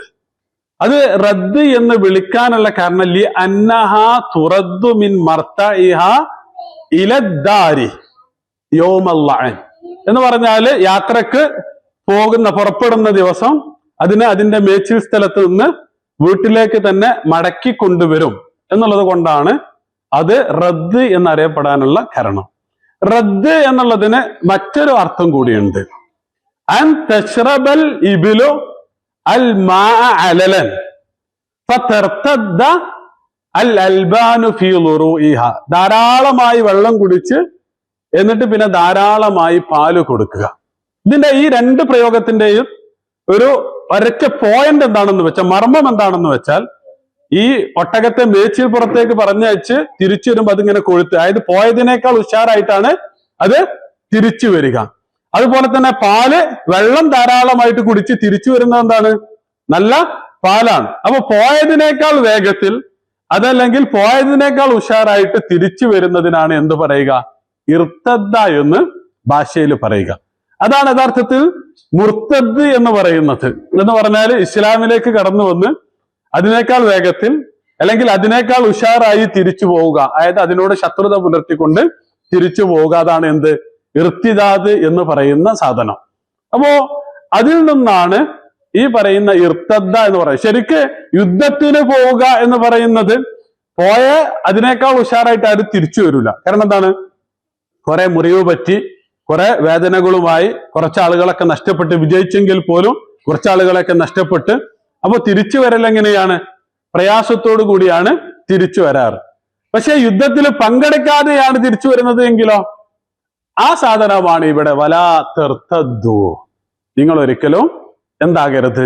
അത് റദ്ദ് എന്ന് വിളിക്കാനുള്ള കാരണം ലി അന്നഹാ തുറദ്ദു മിൻ മർതഇഹാ ഇലദ്ദാരി യൗമൽ ലഅൻ എന്ന് പറഞ്ഞാല് യാത്രക്ക് പുറപ്പെടുന്ന ദിവസം അതിനെ അതിന്റെ മേച്ചിൽ സ്ഥലത്ത് നിന്ന് വീട്ടിലേക്ക് തന്നെ മടക്കി കൊണ്ടുവരും എന്നുള്ളത് കൊണ്ടാണ് അത് റദ്ദ് എന്നറിയപ്പെടാനുള്ള കാരണം. റദ്ദ് എന്നുള്ളതിന് മറ്റൊരു അർത്ഥം കൂടിയുണ്ട്. അൻ തശ്റബൽ ഇബ്ലു അൽ മാഅ അലലൻ ഫതർതദ്ദ അൽ അൽബാനു ഫീ ളുറൂഇഹ. ധാരാളമായി വെള്ളം കുടിച്ച് എന്നിട്ട് പിന്നെ ധാരാളമായി പാല് കൊടുക്കുക. ഇതിന്റെ ഈ 2 പ്രയോഗത്തിന്റെയും ഒരു ഒരൊറ്റ പോയിന്റ് എന്താണെന്ന് വെച്ചാൽ, മർമ്മം എന്താണെന്ന് വെച്ചാൽ, ഈ ഒട്ടകത്തെ മേച്ചിൽ പുറത്തേക്ക് പറഞ്ഞയച്ച് തിരിച്ചു വരുമ്പോ അതിങ്ങനെ കൊഴുത്ത്, അതായത് പോയതിനേക്കാൾ ഉഷാറായിട്ടാണ് അത് തിരിച്ചു വരിക. അതുപോലെ തന്നെ പാല്, വെള്ളം ധാരാളമായിട്ട് കുടിച്ച് തിരിച്ചു വരുന്നത് എന്താണ്? നല്ല പാലാണ്. അപ്പൊ പോയതിനേക്കാൾ വേഗത്തിൽ അതല്ലെങ്കിൽ പോയതിനേക്കാൾ ഉഷാറായിട്ട് തിരിച്ചു വരുന്നതിനാണ് എന്ത് പറയുക? ഇർത്തദ്ദ എന്ന് ഭാഷയിൽ പറയുക. അതാണ് യഥാർത്ഥത്തിൽ മുർത്തദ് എന്ന് പറയുന്നത്. എന്ന് പറഞ്ഞാൽ ഇസ്ലാമിലേക്ക് കടന്നു വന്ന് അതിനേക്കാൾ വേഗത്തിൽ അല്ലെങ്കിൽ അതിനേക്കാൾ ഉഷാറായി തിരിച്ചു പോവുക, അതായത് അതിനോട് ശത്രുത പുലർത്തിക്കൊണ്ട് തിരിച്ചു പോവുക. അതാണ് എന്ത്? ഇർത്തിദാദ് എന്ന് പറയുന്ന സാധനം. അപ്പോ അതിൽ നിന്നാണ് ഈ പറയുന്ന ഇർത്തദ്ദ എന്ന് പറയുന്നത്. ശരിക്ക് യുദ്ധത്തിന് പോവുക എന്ന് പറയുന്നത് പോയ അതിനേക്കാൾ ഉഷാറായിട്ട് ആരും തിരിച്ചു വരില്ല. കാരണം എന്താണ്? കുറെ മുറിവ് പറ്റി, കുറെ വേദനകളുമായി കുറച്ചാളുകളൊക്കെ നഷ്ടപ്പെട്ട്, വിജയിച്ചെങ്കിൽ പോലും കുറച്ചാളുകളൊക്കെ നഷ്ടപ്പെട്ട്, അപ്പൊ തിരിച്ചു വരൽ എങ്ങനെയാണ്? പ്രയാസത്തോടു കൂടിയാണ് തിരിച്ചു വരാറ്. പക്ഷെ യുദ്ധത്തിൽ പങ്കെടുക്കാതെയാണ് തിരിച്ചു വരുന്നത് എങ്കിലോ ആ സാധനമാണ് ഇവിടെ വലാ തർത്തദ്ദു. നിങ്ങൾ ഒരിക്കലും എന്താകരുത്?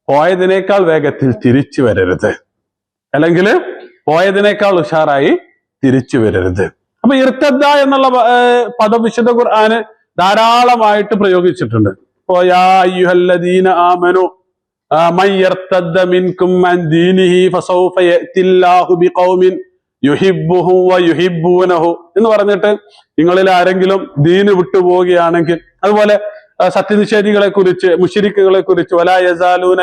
പോയതിനേക്കാൾ വേഗത്തിൽ തിരിച്ചു വരരുത്, അല്ലെങ്കിൽ പോയതിനേക്കാൾ ഉഷാറായി തിരിച്ചു വരരുത്. അപ്പൊ ഇർത്തദ്ദ എന്നുള്ള പദം വിശുദ്ധ ഖുർആന് ധാരാളമായിട്ട് പ്രയോഗിച്ചിട്ടുണ്ട്. ഇപ്പോ യാ അയ്യുഹല്ലദീന ആമനു മൻ യർത്തദ്ദ മിൻകും അൻ ദീനിഹി ഫസൗഫ യഅതില്ലാഹു ബിഖൗമിൻ യുഹിബ്ബുഹും വയുഹിബ്ബൂനഹു എന്ന് പറഞ്ഞിട്ട് നിങ്ങളിൽ ആരെങ്കിലും ദീന് വിട്ടുപോവുകയാണെങ്കിൽ, അതുപോലെ സത്യനിഷേധികളെ കുറിച്ച്, മുശ്രിക്കുകളെ കുറിച്ച് വലാ യസാലൂന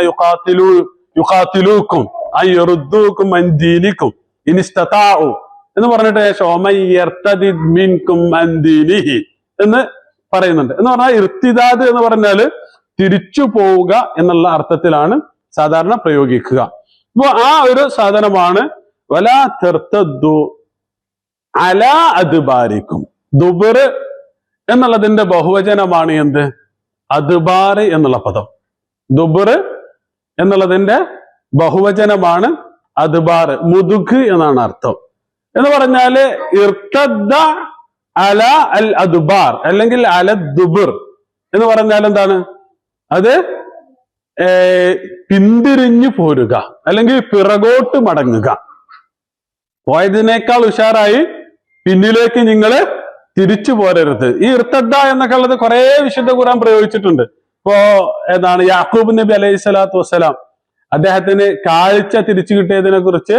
യുഖാതിലൂക്കും അൻ യറുദ്ദൂക്കും അൻ ദീനിക്കും ഇൻ ഇസ്തതാഉ എന്ന് പറഞ്ഞിട്ട് മിൻകും അൻ ദീനിഹി എന്ന് പറയുന്നുണ്ട്. എന്ന് പറഞ്ഞാൽ ഇർത്തിദാദ് എന്ന് പറഞ്ഞാല് തിരിച്ചു പോവുക എന്നുള്ള അർത്ഥത്തിലാണ് സാധാരണ പ്രയോഗിക്കുക. അപ്പൊ ആ ഒരു സാധനമാണ് വലാ തർത്തദ്ദു അലാ അദ്ബാരിക്കും. ദുബർ എന്നുള്ളതിന്റെ ബഹുവചനമാണ് എന്ത്? അദ്ബാർ എന്നുള്ള പദം. ദുബർ എന്നുള്ളതിന്റെ ബഹുവചനമാണ് അദ്ബാർ. മുതുക് എന്നാണ് അർത്ഥം. എന്ന് പറഞ്ഞാല് ഇർത്തദ്ദ അല അൽ അദ്ബാർ അല്ലെങ്കിൽ അല ദുബർ എന്ന് പറഞ്ഞാൽ എന്താണ്? അത് പിന്തിരിഞ്ഞു പോരുക അല്ലെങ്കിൽ പിറകോട്ട് മടങ്ങുക. പോയതിനേക്കാൾ ഉഷാറായി പിന്നിലേക്ക് നിങ്ങൾ തിരിച്ചു പോരരുത്. ഈ ഇർത്തദ്ദ എന്നൊക്കെ ഉള്ളത് കുറെ വിശുദ്ധ ഖുർആൻ പ്രയോഗിച്ചിട്ടുണ്ട്. ഇപ്പോ എന്താണ്? യാക്കൂബ് നബി അലൈഹി സ്വലാത്തു വസ്സലാം അദ്ദേഹത്തിന് കാഴ്ച തിരിച്ചു കിട്ടിയതിനെ കുറിച്ച്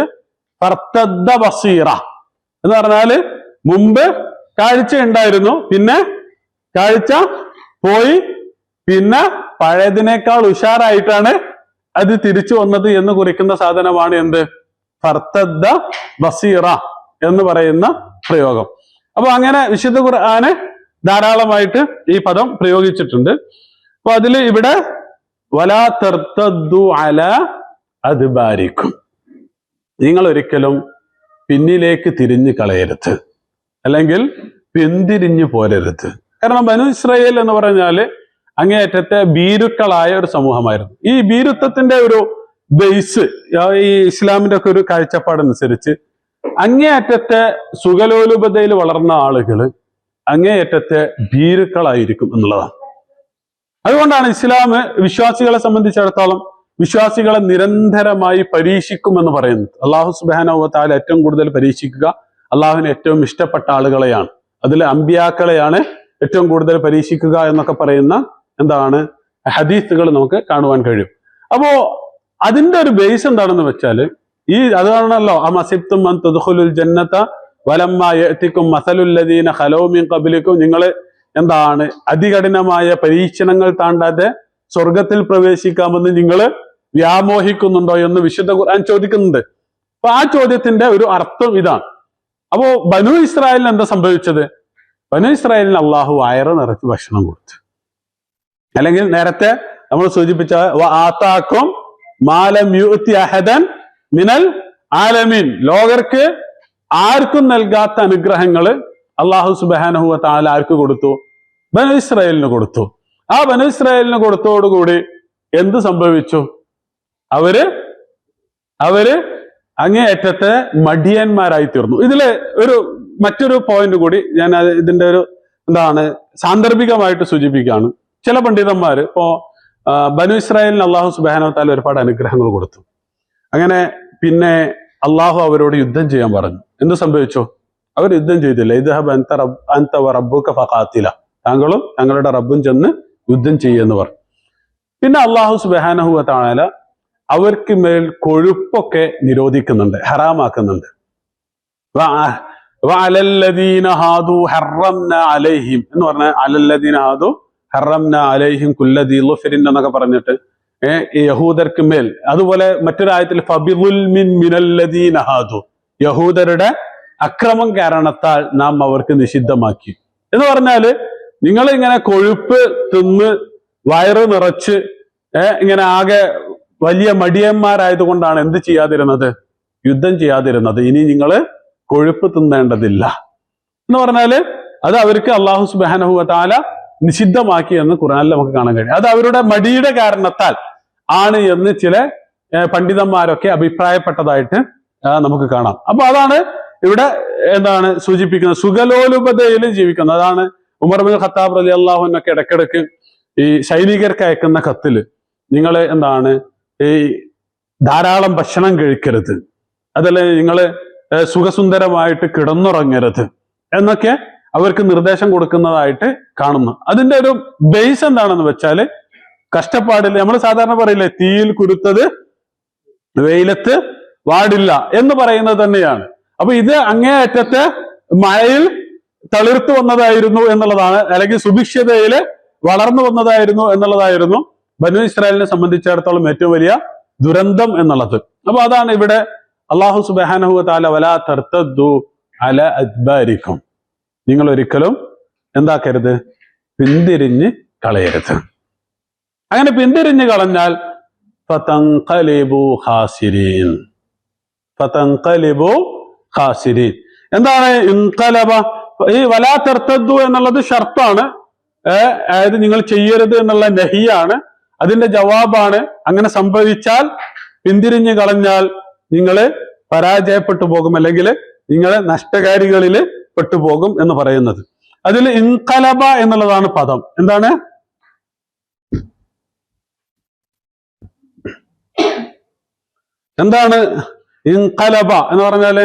ഫർത്തദ്ദ ബസീറ എന്ന് പറഞ്ഞാല് മുമ്പ് കാഴ്ച ഉണ്ടായിരുന്നു, പിന്നെ കാഴ്ച പോയി, പിന്നെ പഴയതിനേക്കാൾ ഉഷാറായിട്ടാണ് അത് തിരിച്ചു വന്നത് എന്ന് കുറിക്കുന്ന സാധനമാണ് എന്ത്? ഫർത്തദ്ദ ബസീറ എന്ന് പറയുന്ന പ്രയോഗം. അപ്പൊ അങ്ങനെ വിശുദ്ധ ഖുർആന് ധാരാളമായിട്ട് ഈ പദം പ്രയോഗിച്ചിട്ടുണ്ട്. അപ്പൊ അതില് ഇവിടെ വലാ തർത്തദ്ദു അലാ അദ്ബാരിക്കും, നിങ്ങൾ ഒരിക്കലും പിന്നിലേക്ക് തിരിഞ്ഞു കളയരുത്, അല്ലെങ്കിൽ പിന്തിരിഞ്ഞു പോരരുത്. കാരണം ബനു ഇസ്രായേൽ എന്ന് പറഞ്ഞാല് അങ്ങേയറ്റത്തെ ഭീരുക്കളായ ഒരു സമൂഹമായിരുന്നു. ഈ ഭീരുത്വത്തിന്റെ ഒരു ബേസ് ഈ ഇസ്ലാമിന്റെ ഒക്കെ ഒരു കാഴ്ചപ്പാടനുസരിച്ച് അങ്ങേയറ്റത്തെ സുഖലോലുപതയിൽ വളർന്ന ആളുകൾ അങ്ങേയറ്റത്തെ ഭീരുക്കളായിരിക്കും എന്നുള്ളതാണ്. അതുകൊണ്ടാണ് ഇസ്ലാം വിശ്വാസികളെ സംബന്ധിച്ചിടത്തോളം വിശ്വാസികളെ നിരന്തരമായി പരീക്ഷിക്കുമെന്ന് പറയുന്നത്. അള്ളാഹു സുബ്ഹാനഹു വ തആല ഏറ്റവും കൂടുതൽ പരീക്ഷിക്കുക അള്ളാഹുവിന് ഏറ്റവും ഇഷ്ടപ്പെട്ട ആളുകളെയാണ്, അതിൽ അമ്പിയാക്കളെയാണ് ഏറ്റവും കൂടുതൽ പരീക്ഷിക്കുക എന്നൊക്കെ പറയുന്ന എന്താണ് ഹദീസുകൾ നമുക്ക് കാണുവാൻ കഴിയും. അപ്പോ അതിന്റെ ഒരു ബേസ് എന്താണെന്ന് വെച്ചാൽ അതാണല്ലോ അമസിബ്തും അൻ തദ്ഖുലുൽ ജന്നത വലമ്മാ യഅതികും മസലുൽ ലദീന ഖലൗ മിൻ ഖബ്ലികും, നിങ്ങൾ എന്താണ് അതികഠിനമായ പരീക്ഷണങ്ങൾ താണ്ടാതെ സ്വർഗത്തിൽ പ്രവേശിക്കാമെന്ന് നിങ്ങൾ വ്യാമോഹിക്കുന്നുണ്ടോ എന്ന് വിശുദ്ധ ഖുർആൻ ചോദിക്കുന്നുണ്ട്. അപ്പൊ ആ ചോദ്യത്തിന്റെ ഒരു അർത്ഥം ഇതാണ്. അപ്പോ ബനു ഇസ്രായേലിന് എന്താ സംഭവിച്ചത്? ബനു ഇസ്രായേലിന് അള്ളാഹു വയറ് നിറച്ച് ഭക്ഷണം കൊടുത്തു. അല്ലെങ്കിൽ നേരത്തെ നമ്മൾ സൂചിപ്പിച്ച ആതാക്കും മാലം യുഅതി അഹദൻ മിനൽ ആലമീൻ, ലോകർക്ക് ആർക്കും നൽകാത്ത അനുഗ്രഹങ്ങൾ അള്ളാഹു സുബ്ഹാനഹു വ തആല ആർക്ക് കൊടുത്തു? ബനു ഇസ്രായേലിന് കൊടുത്തു. ആ ബനു ഇസ്രായേലിന് കൊടുത്തോടുകൂടി എന്ത് സംഭവിച്ചു? അവര് അങ്ങേയറ്റത്തെ മടിയന്മാരായി തീർന്നു. ഇതില് മറ്റൊരു പോയിന്റ് കൂടി ഞാൻ ഇതിന്റെ ഒരു സാന്ദർഭികമായിട്ട് സൂചിപ്പിക്കുകയാണ്. ചില പണ്ഡിതന്മാർ ഇപ്പോ ബനു ഇസ്രായേലിന് അള്ളാഹു സുബ്ഹാനഹു വ തആല ഒരുപാട് അനുഗ്രഹങ്ങൾ കൊടുത്തു. അങ്ങനെ പിന്നെ അള്ളാഹു അവരോട് യുദ്ധം ചെയ്യാൻ പറഞ്ഞു. എന്ത് സംഭവിച്ചു? അവർ യുദ്ധം ചെയ്തില്ല. ഇദ്ഹബ് അൻത വറബ്ബുക ഫഖാതില, താങ്കളും താങ്കളുടെ റബ്ബും ചെന്ന് യുദ്ധം ചെയ്യുമെന്ന് പറഞ്ഞു. പിന്നെ അള്ളാഹു സുബ്ഹാനഹു വ തആല അവർക്ക് മേൽ കൊഴുപ്പൊക്കെ നിരോധിക്കുന്നുണ്ട്, ഹറാമാക്കുന്നുണ്ട്. വഅലല്ലദീന ഹാദു ഹറംന അലൈഹിം എന്ന് പറഞ്ഞ അലല്ലദീന ഹാദു ഹറംന അലൈഹിം കുല്ലദീ ളുഫ്രിൻ എന്നൊക്കെ പറഞ്ഞിട്ട് യഹൂദർക്ക് മേൽ. അതുപോലെ മറ്റൊരായത്തിൽ ഫബിദുൽമിൻ മിനല്ലദീന ഹാദു, യഹൂദരുടെ അക്രമം കാരണത്താൽ നാം അവർക്ക് നിഷിദ്ധമാക്കി എന്ന് പറഞ്ഞാല്, നിങ്ങൾ ഇങ്ങനെ കൊഴുപ്പ് തിന്ന് വയറ് നിറച്ച് ഇങ്ങനെ ആകെ വലിയ മടിയന്മാരായതുകൊണ്ടാണ് എന്ത് ചെയ്യാതിരുന്നത്? യുദ്ധം ചെയ്യാതിരുന്നത്. ഇനി നിങ്ങൾ കൊഴുപ്പ് തിന്നേണ്ടതില്ല എന്ന് പറഞ്ഞാല് അത് അവർക്ക് അള്ളാഹു സുബ്ഹാനഹു വ തആല നിഷിദ്ധമാക്കി എന്ന് ഖുർആനിൽ നമുക്ക് കാണാൻ കഴിയും. അത് അവരുടെ മടിയുടെ കാരണത്താൽ ആണ് എന്ന് ചില പണ്ഡിതന്മാരൊക്കെ അഭിപ്രായപ്പെട്ടതായിട്ട് നമുക്ക് കാണാം. അപ്പൊ അതാണ് ഇവിടെ എന്താണ് സൂചിപ്പിക്കുന്നത്? സുഖലോലുപതയിൽ ജീവിക്കുന്നത്. അതാണ് ഉമർ ബിൻ ഖത്താബ് റളിയല്ലാഹു അൻഹു ഇടയ്ക്കിടയ്ക്ക് ഈ സൈനികർക്ക് അയക്കുന്ന കത്തില് നിങ്ങൾ എന്താണ് ഈ ധാരാളം ഭക്ഷണം കഴിക്കരുത്, അതല്ലേ നിങ്ങൾ സുഖസുന്ദരമായിട്ട് കിടന്നുറങ്ങരുത് എന്നൊക്കെ അവർക്ക് നിർദ്ദേശം കൊടുക്കുന്നതായിട്ട് കാണുന്നു. അതിന്റെ ഒരു ബേസ് എന്താണെന്ന് വെച്ചാല്, കഷ്ടപ്പാടിൽ നമ്മൾ സാധാരണ പറയില്ലേ, തീയിൽ കുരുത്തത് വെയിലത്ത് വാടില്ല എന്ന് പറയുന്നത് തന്നെയാണ്. അപ്പൊ ഇത് അങ്ങേയറ്റത്തെ മഴയിൽ തളിർത്തു വന്നതായിരുന്നു എന്നുള്ളതാണ്, അല്ലെങ്കിൽ സുഭിക്ഷതയില് വളർന്നു വന്നതായിരുന്നു എന്നുള്ളതായിരുന്നു ബനു ഇസ്രായേലിനെ സംബന്ധിച്ചിടത്തോളം ഏറ്റവും വലിയ ദുരന്തം എന്നുള്ളത്. അപ്പൊ അതാണ് ഇവിടെ അള്ളാഹു സുബ്ഹാനഹു വ തആല വലാ തർതദ്ദു അല അദ്ബാരിക്കും, നിങ്ങൾ ഒരിക്കലും എന്താക്കരുത്? പിന്തിരിഞ്ഞ് കളയരുത്. അങ്ങനെ പിന്തിരിഞ്ഞ് കളഞ്ഞാൽ ഫതൻഖലിബു ഖാസിരീൻ, ഫതൻഖലിബു ഖാസിരീൻ. എന്താണ് ഇൻഖലബ? ഈ വലാ തർതദ്ദു എന്നുള്ളത് ഷർത്താണ്, അതായത് നിങ്ങൾ ചെയ്യരുത് എന്നുള്ള നഹിയാണ്, അതിന്റെ ജവാബാണ്. അങ്ങനെ സംഭവിച്ചാൽ, പിന്തിരിഞ്ഞ് കളഞ്ഞാൽ നിങ്ങൾ പരാജയപ്പെട്ടു പോകും, അല്ലെങ്കിൽ നിങ്ങൾ നഷ്ടകാരികളിൽ പെട്ടുപോകും എന്ന് പറയുന്നത്. അതിൽ ഇൻഖലബ എന്നുള്ളതാണ് പദം. എന്താണ്? എന്താണ് ഇൻഖലബ എന്ന് പറഞ്ഞാല്?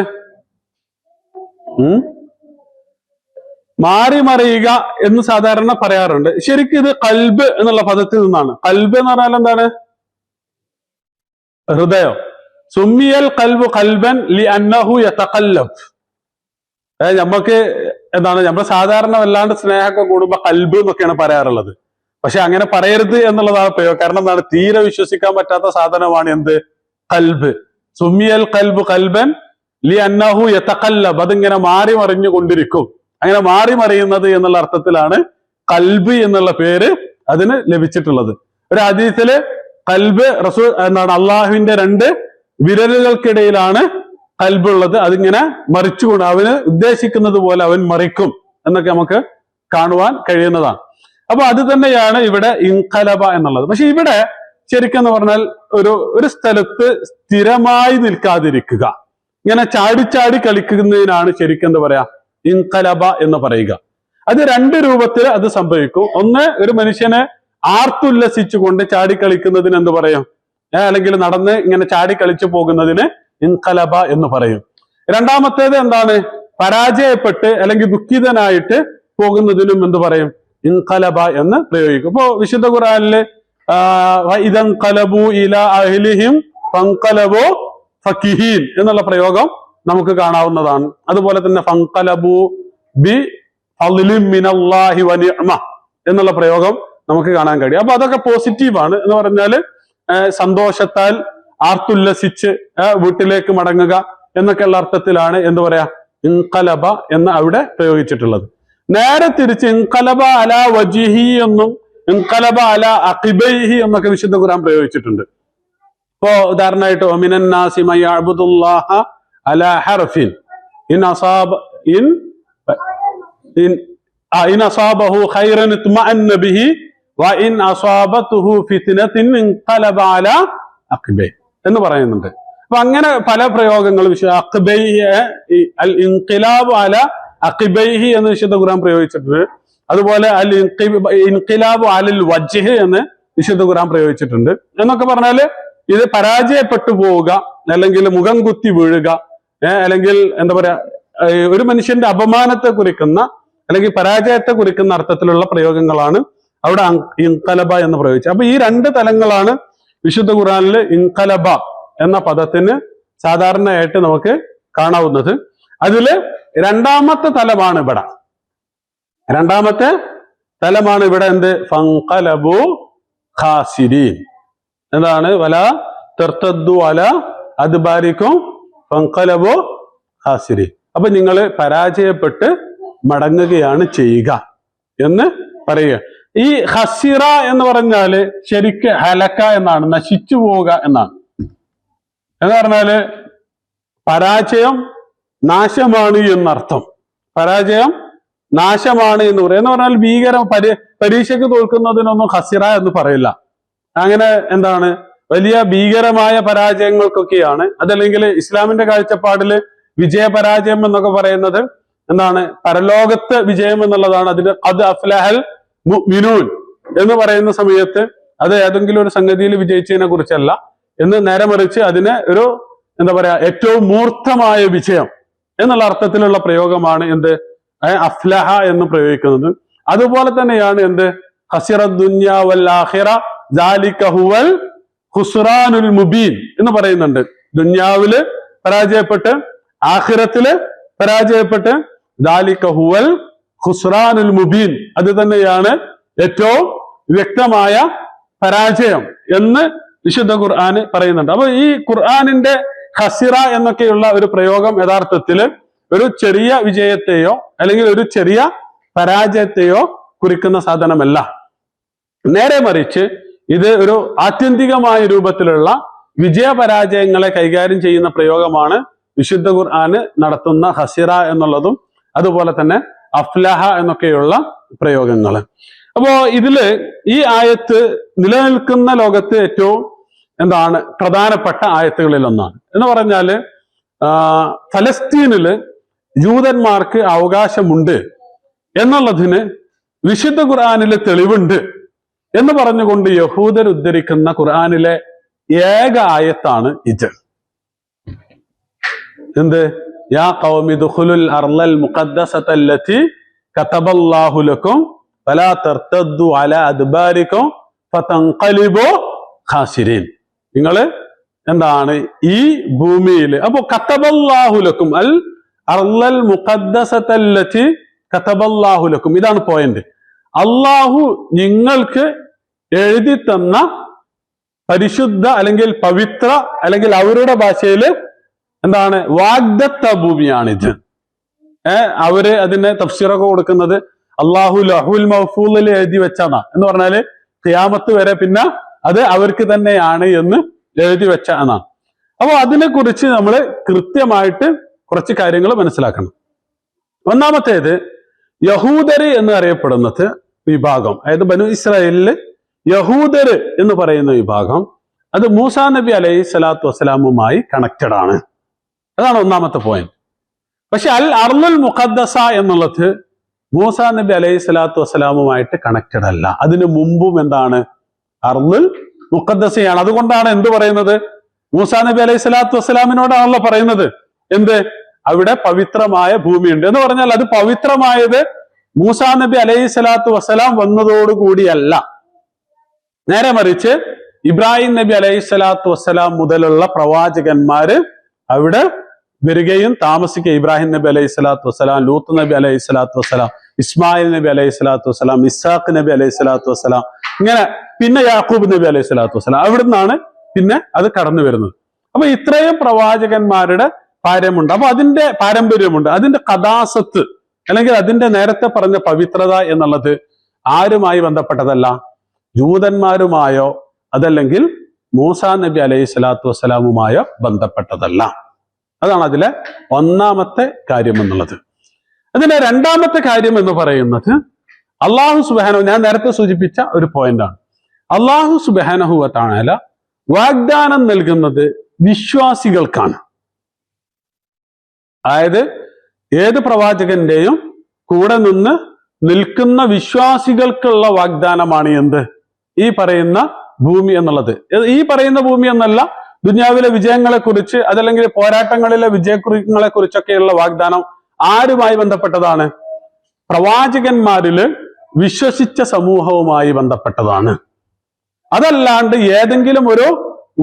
മാറി മറിയുക എന്ന് സാധാരണ പറയാറുണ്ട്. ശരിക്കും ഇത് കൽബ് എന്നുള്ള പദത്തിൽ നിന്നാണ്. കൽബ് എന്ന് പറഞ്ഞാൽ എന്താണ്? ഹൃദയം. സുമ്മിയൽ കൽബു കൽബൻ ലി അന്നഹു യതഖല്ലബ്. നമുക്ക് എന്താണ്, നമ്മൾ സാധാരണ വല്ലാണ്ട് സ്നേഹമൊക്കെ കൂടുമ്പോ കൽബ് എന്നൊക്കെയാണ് പറയാറുള്ളത്. പക്ഷെ അങ്ങനെ പറയരുത് എന്നുള്ളതാണ് പ്രയോഗം. കാരണം എന്താണ്? തീരെ വിശ്വസിക്കാൻ പറ്റാത്ത സാധനമാണ് എന്ത്? കൽബ്. സുമ്മിയൽ കൽബു കൽബൻ ലി അന്നഹു യതഖല്ലബ്. അതിങ്ങനെ മാറി മറിഞ്ഞു കൊണ്ടിരിക്കും. അങ്ങനെ മാറി മറിയുന്നത് എന്നുള്ള അർത്ഥത്തിലാണ് കൽബ് എന്നുള്ള പേര് അതിന് ലഭിച്ചിട്ടുള്ളത്. ഒരു ഹദീസില് കൽബ് റസൂൽ എന്താണ്, അള്ളാഹുവിന്റെ 2 വിരലുകൾക്കിടയിലാണ് കൽബുള്ളത്. അതിങ്ങനെ മറിച്ചുകൊണ്ട് അവന് ഉദ്ദേശിക്കുന്നത് പോലെ അവൻ മറിക്കും എന്നൊക്കെ നമുക്ക് കാണുവാൻ കഴിയുന്നതാണ്. അപ്പൊ അത് തന്നെയാണ് ഇവിടെ ഇൻഖലബ എന്നുള്ളത്. പക്ഷെ ഇവിടെ ശരിക്കെന്ന് പറഞ്ഞാൽ ഒരു സ്ഥലത്ത് സ്ഥിരമായി നിൽക്കാതിരിക്കുക, ഇങ്ങനെ ചാടി കളിക്കുന്നതിനാണ് ശരിക്കും എന്താ പറയാ, ഇൻഖലബ എന്ന് പറയുക. അത് 2 രൂപത്തിൽ അത് സംഭവിക്കും. ഒന്ന്, ഒരു മനുഷ്യനെ ആർത്തുല്ലസിച്ചുകൊണ്ട് ചാടിക്കളിക്കുന്നതിന് എന്ത് പറയും? അല്ലെങ്കിൽ നടന്ന് ഇങ്ങനെ ചാടി കളിച്ചു പോകുന്നതിന് ഇൻഖലബ എന്ന് പറയും. രണ്ടാമത്തേത് എന്താണ്? പരാജയപ്പെട്ട് അല്ലെങ്കിൽ ദുഃഖിതനായിട്ട് പോകുന്നതിനും എന്ത് പറയും? ഇൻഖലബ എന്ന് പ്രയോഗിക്കും. ഇപ്പോ വിശുദ്ധ ഖുർആനില് ഇദൻഖലബു ഇലാ അഹ്ലിഹിം ഫൻഖലബു ഫകിഹീൻ എന്നുള്ള പ്രയോഗം നമുക്ക് കാണാവുന്നതാണ്. അതുപോലെ തന്നെ ഫൻഖലബു ബി ഫളിൻ മിനല്ലാഹി വ നിഅമ എന്നുള്ള പ്രയോഗം നമുക്ക് കാണാൻ കഴിയും. അപ്പൊ അതൊക്കെ പോസിറ്റീവാണ് എന്ന് പറഞ്ഞാല് സന്തോഷത്താൽ ആർത്തുല്ലസിച്ച് വീട്ടിലേക്ക് മടങ്ങുക എന്നൊക്കെയുള്ള അർത്ഥത്തിലാണ് എന്ത് പറയാ, ഇൻഖലബ എന്ന് അവിടെ പ്രയോഗിച്ചിട്ടുള്ളത്. നേരെ തിരിച്ച് ഇൻഖലബ അല വജിഹി എന്നും ഇൻഖലബ അല അഖിബൈഹി എന്നൊക്കെ വിശുദ്ധ ഖുർആൻ പ്രയോഗിച്ചിട്ടുണ്ട്. ഇപ്പോ ഉദാഹരണമായിട്ട് ഒമിനൻ നാസി മൻ യഅ്ബുദുല്ലാഹ അല ഹർഫിൻ ഇൻ അസാബഹു ഖൈറൻ ഇത്മഅന്ന ബിഹി വ ഇൻ അസാബതുഹു ഫിത്നത്തുൻ ഇൻഖലബ അല അഖിബൈഹി എന്ന് പറയുന്നുണ്ട്. അപ്പൊ അങ്ങനെ പല പ്രയോഗങ്ങളും അൽ ഇൻഖിലാബ് അല അഖിബൈഹി എന്ന് വിശുദ്ധ ഖുർആൻ പ്രയോഗിച്ചിട്ടുണ്ട്. അതുപോലെ അൽ ഇൻഖിലാബ് അലൽ വജ്ഹ് എന്ന് വിശുദ്ധ ഖുർആൻ പ്രയോഗിച്ചിട്ടുണ്ട്. എന്നൊക്കെ പറഞ്ഞാല് ഇത് പരാജയപ്പെട്ടു പോവുക, അല്ലെങ്കിൽ മുഖം കുത്തി വീഴുക, അല്ലെങ്കിൽ എന്താ പറയാ, ഒരു മനുഷ്യന്റെ അപമാനത്തെ കുറിക്കുന്ന അല്ലെങ്കിൽ പരാജയത്തെ കുറിക്കുന്ന അർത്ഥത്തിലുള്ള പ്രയോഗങ്ങളാണ് അവിടെ ഇൻകലബ എന്ന് പ്രയോഗിച്ചത്. അപ്പൊ ഈ രണ്ട് തലങ്ങളാണ് വിശുദ്ധ ഖുർആനിൽ ഇൻകലബ എന്ന പദത്തിന് സാധാരണയായിട്ട് നമുക്ക് കാണാവുന്നത്. അതില് രണ്ടാമത്തെ തലമാണ് ഇവിടെ. രണ്ടാമത്തെ തലമാണ് ഇവിടെ എന്ത്? ഫൻഖലബു ഖാസിരീൻ. എന്താണ്? വല തർത്തദ്ദു അല അദ്ബാരിക്കും ഫൻഖലബു ഖാസിരീൻ. അപ്പൊ നിങ്ങൾ പരാജയപ്പെട്ട് മടങ്ങുകയാണ് ചെയ്യുക എന്ന് പറയുക. ഈ ഖസിറ എന്ന് പറഞ്ഞാല് ശരിക്ക് ഹലക്ക എന്നാണ്, നശിച്ചു പോവുക എന്നാണ്. എന്ന് പറഞ്ഞാല് പരാജയം നാശമാണ് എന്നർത്ഥം. പരാജയം നാശമാണ് എന്ന് പറയും. എന്ന് പറഞ്ഞാൽ ഭീകരം, പരീക്ഷയ്ക്ക് തോൽക്കുന്നതിനൊന്നും ഖസിറ എന്ന് പറയില്ല. അങ്ങനെ എന്താണ്, വലിയ ഭീകരമായ പരാജയങ്ങൾക്കൊക്കെയാണ്. അതല്ലെങ്കിൽ ഇസ്ലാമിന്റെ കാഴ്ചപ്പാടില് വിജയപരാജയം എന്നൊക്കെ പറയുന്നത് എന്താണ്? പരലോകത്തെ വിജയം എന്നുള്ളതാണ്. അതിന് അത് അഫ്ലഹൽ മുഅ്മിനൂൻ എന്ന് പറയുന്ന സമയത്ത് അത് ഏതെങ്കിലും ഒരു സംഗതിയിൽ വിജയിച്ചതിനെ കുറിച്ചല്ല എന്ന്, നേരെ മറിച്ച് അതിന് ഒരു എന്താ പറയാ, ഏറ്റവും മൂർത്തമായ വിജയം എന്നുള്ള അർത്ഥത്തിലുള്ള പ്രയോഗമാണ് എന്ത്? അഫ്ലഹ എന്ന് പ്രയോഗിക്കുന്നത്. അതുപോലെ തന്നെയാണ് എന്ത്? ഖസിറ ദുനിയ വൽ ആഖിറ ദാലിക ഹുവൽ ഖുസ്റാനുൽ മുബീൻ എന്ന് പറയുന്നുണ്ട്. ദുനിയാവില് പരാജയപ്പെട്ട് ആഖിറത്തില് പരാജയപ്പെട്ട് ദാലിക ഹുവൽ ഖുസ്റാനുൽ മുബീൻ, അത് തന്നെയാണ് ഏറ്റവും വ്യക്തമായ പരാജയം എന്ന് വിശുദ്ധ ഖുർആൻ പറയുന്നുണ്ട്. അപ്പൊ ഈ ഖുർആനിന്റെ ഖസിറ എന്നൊക്കെയുള്ള ഒരു പ്രയോഗം യഥാർത്ഥത്തില് ഒരു ചെറിയ വിജയത്തെയോ അല്ലെങ്കിൽ ഒരു ചെറിയ പരാജയത്തെയോ കുറിക്കുന്ന സാധനമല്ല. നേരെ മറിച്ച് ഇത് ഒരു ആത്യന്തികമായ രൂപത്തിലുള്ള വിജയപരാജയങ്ങളെ കൈകാര്യം ചെയ്യുന്ന പ്രയോഗമാണ് വിശുദ്ധ ഖുർആന് നടത്തുന്ന ഖസിറ എന്നുള്ളതും അതുപോലെ തന്നെ അഫ്ലഹ എന്നൊക്കെയുള്ള പ്രയോഗങ്ങൾ. അപ്പോ ഇതില് ഈ ആയത്ത് നിലനിൽക്കുന്ന ലോകത്ത് ഏറ്റവും എന്താണ് പ്രധാനപ്പെട്ട ആയത്തുകളിൽ ഒന്നാണ്. എന്ന് പറഞ്ഞാല് ഫലസ്തീനില് ജൂതന്മാർക്ക് അവകാശമുണ്ട് എന്നുള്ളതിന് വിശുദ്ധ ഖുർആനിലെ തെളിവുണ്ട് എന്ന് പറഞ്ഞുകൊണ്ട് യഹൂദർ ഉദ്ധരിക്കുന്ന ഖുർആനിലെ ഏക ആയത്താണ് ഇത്. എന്ത്? യാ ഖൗമി ദുഖുലുൽ അർളൽ മുഖദ്ദസത്തല്ലതി കതബല്ലാഹു ലക്കും ഫലാ തർതദ്ദു അലാ അദ്ബാരിക്കും ഫതൻഖലിബു ഖാസിരീൻ. നിങ്ങള് എന്താണ് ഈ ഭൂമിയിൽ, അപ്പോ കതബല്ലാഹു ലക്കും അൽ അർളൽ മുഖദ്ദസത്തല്ലതി കതബല്ലാഹു ലക്കും, ഇതാണ് പോയിന്റ്. അള്ളാഹു നിങ്ങൾക്ക് എഴുതി തന്ന പരിശുദ്ധ അല്ലെങ്കിൽ പവിത്ര അല്ലെങ്കിൽ അവരുടെ ഭാഷയില് എന്താണ് വാഗ്ദത്ത ഭൂമിയാണിത്. അവര് അതിന് തഫ്സീറൊക്കെ കൊടുക്കുന്നത് അള്ളാഹു ലഹുൽ മഹ്ഫൂളിൽ എഴുതി വെച്ചതാ എന്ന് പറഞ്ഞാല് ഖിയാമത്ത് വരെ പിന്നെ അത് അവർക്ക് തന്നെയാണ് എന്ന് എഴുതി വെച്ച എന്നാണ്. അപ്പൊ അതിനെ കുറിച്ച് നമ്മൾ കൃത്യമായിട്ട് കുറച്ച് കാര്യങ്ങൾ മനസ്സിലാക്കണം. ഒന്നാമത്തേത്, യഹൂദര് എന്ന് അറിയപ്പെടുന്നത് വിഭാഗം, അതായത് ബനു ഇസ്രായേലില് യഹൂദര് എന്ന് പറയുന്ന വിഭാഗം, അത് മൂസാ നബി അലൈഹി സ്വലാത്തു വസ്സലാമുമായി കണക്റ്റഡ് ആണ്. അതാണ് ഒന്നാമത്തെ പോയിന്റ്. പക്ഷെ അൽ അർളുൽ മുഖദ്ദസ എന്നുള്ളത് മൂസാ നബി അലൈഹി സ്വലാത്തു വസ്സലാമുമായിട്ട് കണക്റ്റഡ് അല്ല. അതിനു മുമ്പും എന്താണ്? അർളുൽ മുഖദ്ദസയാണ്. അതുകൊണ്ടാണ് എന്ത് പറയുന്നത്? മൂസാ നബി അലൈഹി സ്വലാത്തു വസ്സലാമിനോടാണല്ലോ പറയുന്നത് എന്ത്? അവിടെ പവിത്രമായ ഭൂമിയുണ്ട് എന്ന് പറഞ്ഞാൽ അത് പവിത്രമായത് മൂസാ നബി അലൈഹി സ്വലാത്തു വസ്സലാം വന്നതോടുകൂടിയല്ല. നേരെ മറിച്ച് ഇബ്രാഹിം നബി അലൈഹി സ്വലാത്തു വസ്സലാം മുതലുള്ള പ്രവാചകന്മാര് അവിടെ വരികയും താമസിക്കുക. ഇബ്രാഹിം നബി അലൈഹി സ്വലാത്തു വസ്സലാം, ലൂത്ത് നബി അലൈഹി സ്വലാത്തു വസ്സലാം, ഇസ്മായിൽ നബി അലൈഹി സ്വലാത്തു വസ്സലാം, ഇസ്ഹാഖ് നബി അലൈഹി സ്വലാത്തു വസ്സലാം, ഇങ്ങനെ പിന്നെ യാക്കൂബ് നബി അലൈഹി സ്വലാത്തു വസ്സലാം, അവിടുന്നാണ് പിന്നെ അത് കടന്നു വരുന്നത്. അപ്പൊ ഇത്രയും പ്രവാചകന്മാരുടെ പാരമുണ്ട്. അപ്പൊ അതിന്റെ പാരമ്പര്യമുണ്ട്. അതിന്റെ കഥാസത്ത് അല്ലെങ്കിൽ അതിന്റെ നേരത്തെ പറഞ്ഞ പവിത്രത എന്നുള്ളത് ആരുമായി ബന്ധപ്പെട്ടതല്ല? ജൂതന്മാരുമായോ അതല്ലെങ്കിൽ മൂസാ നബി അലൈഹി സ്വലാത്തു വസ്സലാമുമായോ ബന്ധപ്പെട്ടതല്ല. അതാണ് അതിലെ ഒന്നാമത്തെ കാര്യം എന്നുള്ളത്. അതിന്റെ രണ്ടാമത്തെ കാര്യം എന്ന് പറയുന്നത് അള്ളാഹു സുബ്ഹാനഹു, ഞാൻ നേരത്തെ സൂചിപ്പിച്ച ഒരു പോയിന്റാണ്. അള്ളാഹു സുബ്ഹാനഹു വ തആല വാഗ്ദാനം നൽകുന്നത് വിശ്വാസികൾക്കാണ്. അതായത് ഏത് പ്രവാചകന്റെയും കൂടെ നിന്ന് നിൽക്കുന്ന വിശ്വാസികൾക്കുള്ള വാഗ്ദാനമാണ് എന്ത്? ഈ പറയുന്ന ഭൂമി എന്നുള്ളത്. ഈ പറയുന്ന ഭൂമി എന്നല്ല, ദുനിയാവിലെ വിജയങ്ങളെ കുറിച്ച് അതല്ലെങ്കിൽ പോരാട്ടങ്ങളിലെ വിജയങ്ങളെ കുറിച്ചൊക്കെയുള്ള വാഗ്ദാനം ആരുമായി ബന്ധപ്പെട്ടതാണ്? പ്രവാചകന്മാരില് വിശ്വസിച്ച സമൂഹവുമായി ബന്ധപ്പെട്ടതാണ്. അതല്ലാണ്ട് ഏതെങ്കിലും ഒരു